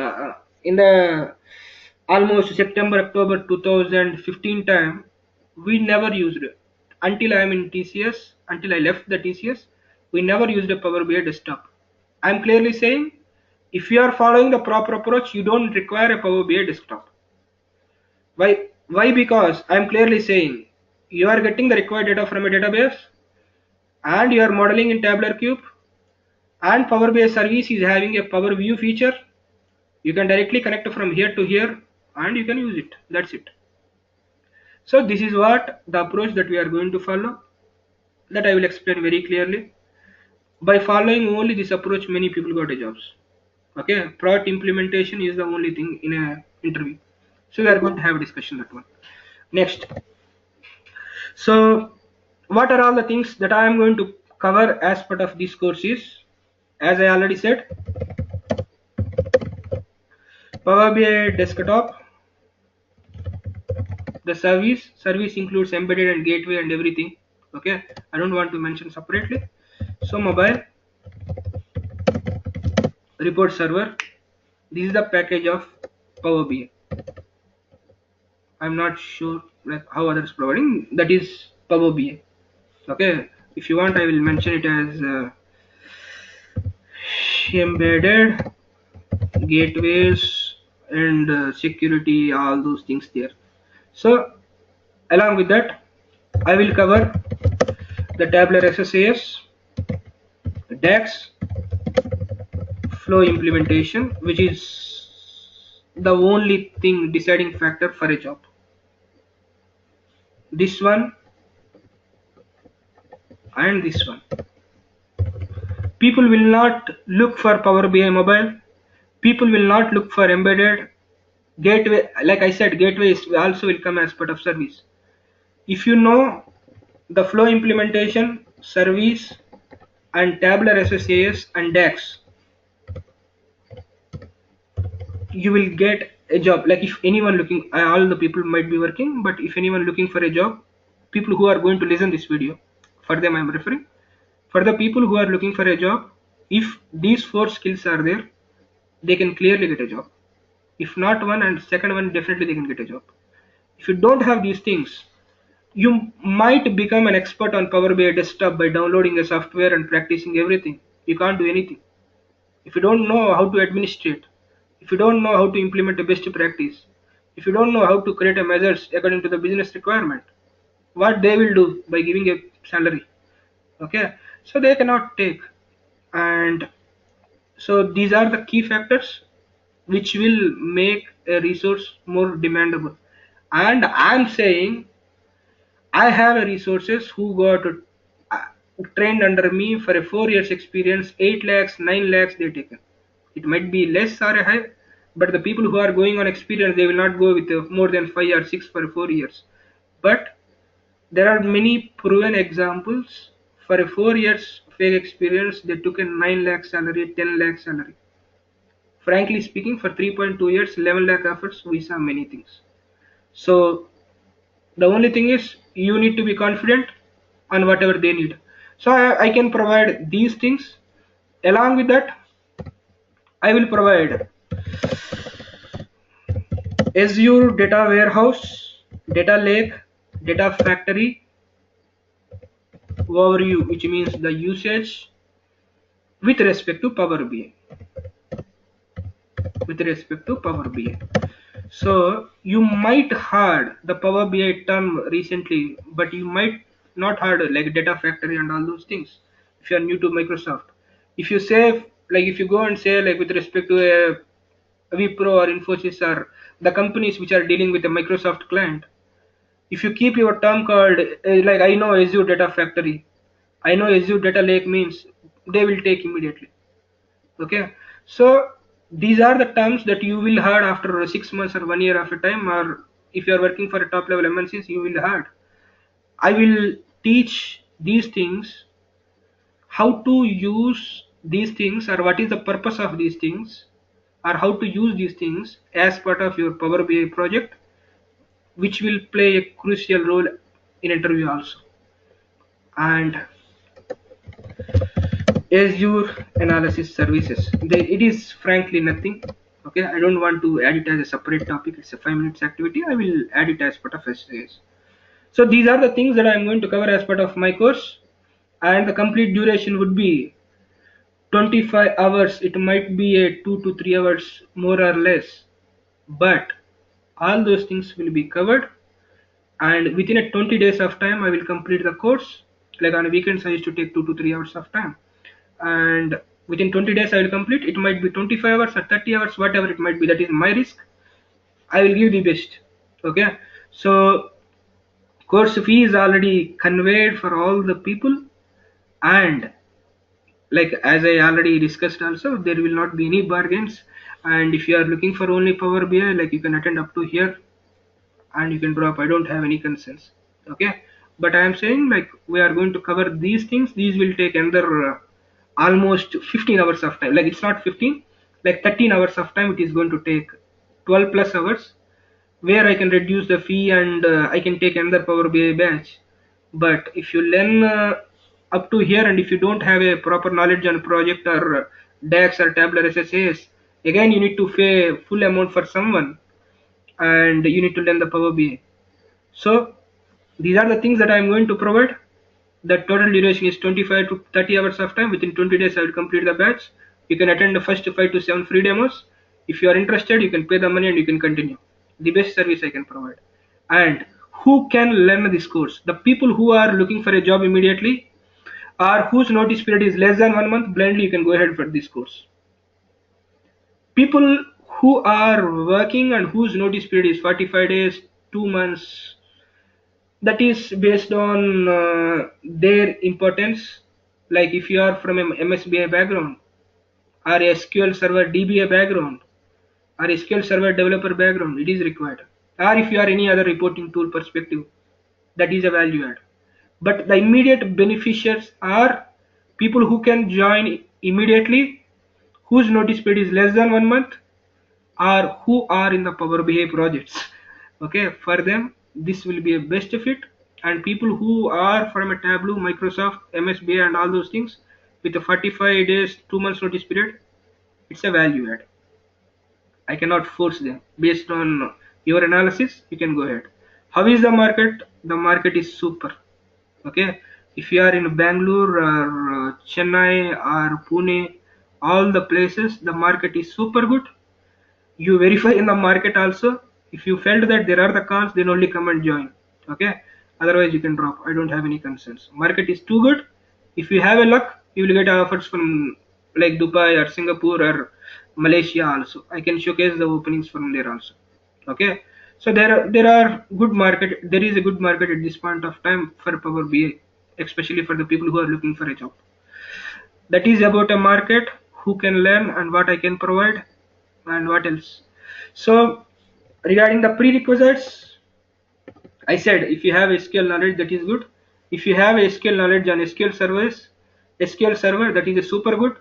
in the almost September October 2015 time, we never used it until I am in TCS. Until I left the TCS, we never used a Power BI desktop. I'm clearly saying, If you are following the proper approach, you don't require a Power BI desktop. Why? Because I'm clearly saying you are getting the required data from a database and you are modeling in tabular cube, and Power BI service is having a Power View feature. You can directly connect from here to here and you can use it. That's it. So this is what the approach that we are going to follow, that I will explain very clearly. By following only this approach, many people got a jobs. Okay, product implementation is the only thing in a interview. So we are going to have a discussion that one. Next. So what are all the things that I am going to cover as part of this course is, as I already said, Power BI desktop, the service includes embedded and gateway and everything. Okay, I don't want to mention separately. So mobile report server, this is the package of Power BI. I'm not sure like how others providing, that is Power BI. Okay, if you want I will mention it as embedded gateways and security, all those things there. So along with that I will cover the tabular SSAS, DAX, flow implementation, which is the only thing deciding factor for a job. This one and this one. People will not look for Power BI mobile. People will not look for embedded gateway. Like I said, gateways also will come as part of service. If you know the flow implementation, service, and tabular SSAS and DAX, you will get a job. Like if anyone looking, all the people might be working, but if anyone looking for a job, people who are going to listen this video, for them I am referring. For the people who are looking for a job, if these 4 skills are there, they can clearly get a job. If not one and second one, definitely they can get a job. If you don't have these things, you might become an expert on Power BI desktop by downloading the software and practicing everything. You can't do anything. If you don't know how to administrate, if you don't know how to implement a best practice, if you don't know how to create a measures according to the business requirement, what they will do by giving a salary? Okay, so they cannot take. And so these are the key factors which will make a resource more demandable. And I'm saying I have a resources who got trained under me for a 4 years experience, 8 lakhs, 9 lakhs they taken. It might be less or a high, but the people who are going on experience, they will not go with more than 5 or 6 for 4 years. But there are many proven examples. For a 4 years fake experience, they took a 9 lakh salary, 10 lakh salary. Frankly speaking, for 3.2 years, 11 lakh offers, we saw many things. So the only thing is you need to be confident on whatever they need. So I can provide these things. Along with that, I will provide Azure data warehouse, data lake, data factory overview, which means the usage with respect to Power BI. With respect to Power BI. So you might heard the Power BI term recently, but you might not heard like data factory and all those things if you are new to Microsoft. If you say like if you go and say like with respect to a Wipro or Infosys or the companies which are dealing with a Microsoft client, if you keep your term called like I know Azure data factory, I know Azure data lake means, they will take immediately. Okay, so these are the terms that you will heard after 6 months or 1 year of a time, or if you are working for a top level MNCs, you will heard. I will teach these things, how to use these things, or what is the purpose of these things, or how to use these things as part of your Power BI project, which will play a crucial role in interview also. And Azure analysis services, it is frankly nothing. Okay, I don't want to add it as a separate topic. It's a 5 minutes activity. I will add it as part of SAS. So these are the things that I'm going to cover as part of my course, and the complete duration would be 25 hours, it might be a 2 to 3 hours more or less, but all those things will be covered, and within a 20 days of time I will complete the course. Like on weekends I used to take 2 to 3 hours of time, and within 20 days I will complete. It might be 25 hours or 30 hours, whatever it might be, that is my risk. I will give the best. Okay, so course fee is already conveyed for all the people, and like as I already discussed also, there will not be any bargains. And if you are looking for only Power BI, like you can attend up to here and you can drop. I don't have any concerns. Okay, but I am saying like we are going to cover these things. These will take another almost 15 hours of time. Like it's not 15, like 13 hours of time. It is going to take 12 plus hours, where I can reduce the fee and I can take another Power BI batch. But if you learn up to here, and if you don't have a proper knowledge on project or DAX or tabular SSAs, again you need to pay full amount for someone, and you need to learn the Power BI. So these are the things that I am going to provide. The total duration is 25 to 30 hours of time. Within 20 days I will complete the batch. You can attend the first 5 to 7 free demos. If you are interested, you can pay the money and you can continue. The best service I can provide. And who can learn this course? The people who are looking for a job immediately, or whose notice period is less than 1 month, blindly you can go ahead for this course. People who are working and whose notice period is 45 days, 2 months, that is based on their importance. Like if you are from an MSBI background, or SQL Server DBA background, or SQL Server developer background, it is required. Or if you are any other reporting tool perspective, that is a value add. But the immediate beneficiaries are people who can join immediately, whose notice period is less than 1 month, or who are in the Power BI projects. Okay, for them this will be a best fit. And people who are from a Tableau, Microsoft, MSBA and all those things with a 45 days, 2 months notice period, it's a value add. I cannot force them. Based on your analysis, you can go ahead. How is the market? The market is super. Okay, if you are in Bangalore or Chennai or Pune, all the places, the market is super good. You verify in the market also. If you felt that there are the cons, then only come and join. Okay, otherwise you can drop. I don't have any concerns. Market is too good. If you have a luck, you will get offers from like Dubai or Singapore or Malaysia also. I can showcase the openings from there also. Okay, so there are good market. There is a good market at this point of time for Power BI, especially for the people who are looking for a job. That is about a market, who can learn and what I can provide, and what else. So regarding the prerequisites, I said if you have SQL knowledge, that is good. If you have SQL knowledge on SQL server, that is a super good.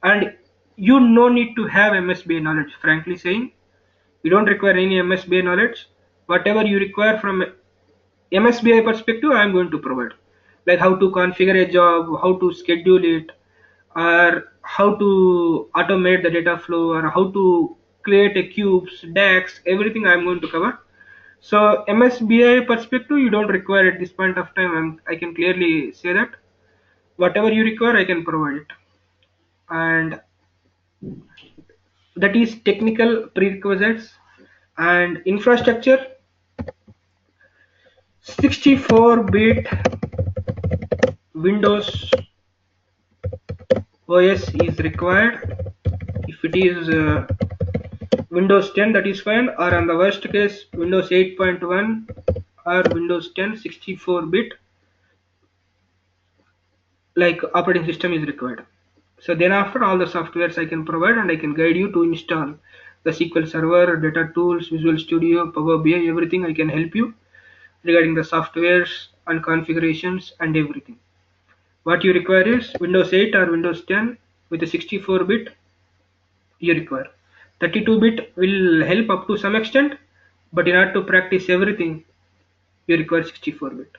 And you no need to have MSBA knowledge. Frankly saying, you don't require any MSBA knowledge. Whatever you require from MSBI perspective, I am going to provide. Like how to configure a job, how to schedule it, or how to automate the data flow, or how to create a cubes, DAX, everything I am going to cover. So MSBI perspective, you don't require at this point of time. I can clearly say that whatever you require, I can provide it. And that is technical prerequisites. And infrastructure, 64-bit Windows OS is required. If it is Windows 10, that is fine, or on the worst case Windows 8.1 or Windows 10, 64-bit like operating system is required. So then after, all the softwares I can provide, and I can guide you to install the SQL Server, data tools, Visual Studio, Power BI, everything I can help you regarding the softwares and configurations and everything. What you require is Windows 8 or Windows 10 with a 64-bit you require. 32-bit will help up to some extent, but in order to practice everything, you require 64-bit.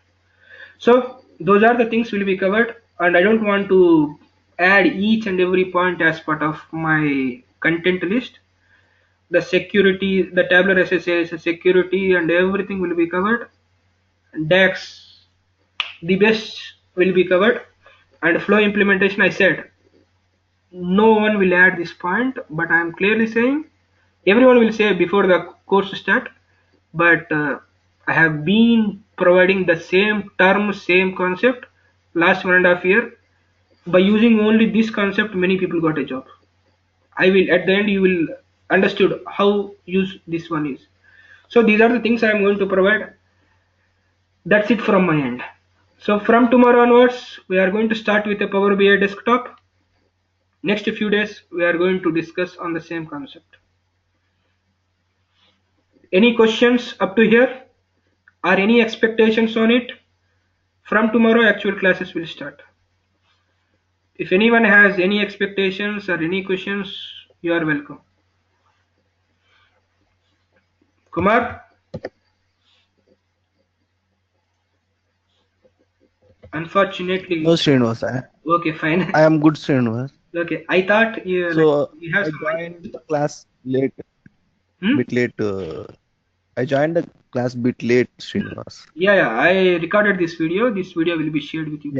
So those are the things will be covered, and I don't want to add each and every point as part of my content list. The security, the tabular SSA security and everything will be covered. DAX, the best will be covered, and flow implementation I said no one will add this point, but I am clearly saying everyone will say before the course start, but I have been providing the same term, same concept last 1.5 year. By using only this concept, many people got a job. I will at the end you will understood how use this one is. So these are the things I am going to provide. That's it from my end. So from tomorrow onwards, we are going to start with a Power BI desktop. Next few days, we are going to discuss on the same concept. Any questions up to here? Or any expectations on it? From tomorrow, actual classes will start. If anyone has any expectations or any questions, you are welcome. Kumar? No, Unfortunately, Srinivas. okay, fine. I am good, Srinivas. Okay, I thought you like So you have I some joined the class late, Hmm? bit late. I joined the class bit late, Srinivas. Yeah, I recorded this video. This video will be shared with you. Yeah.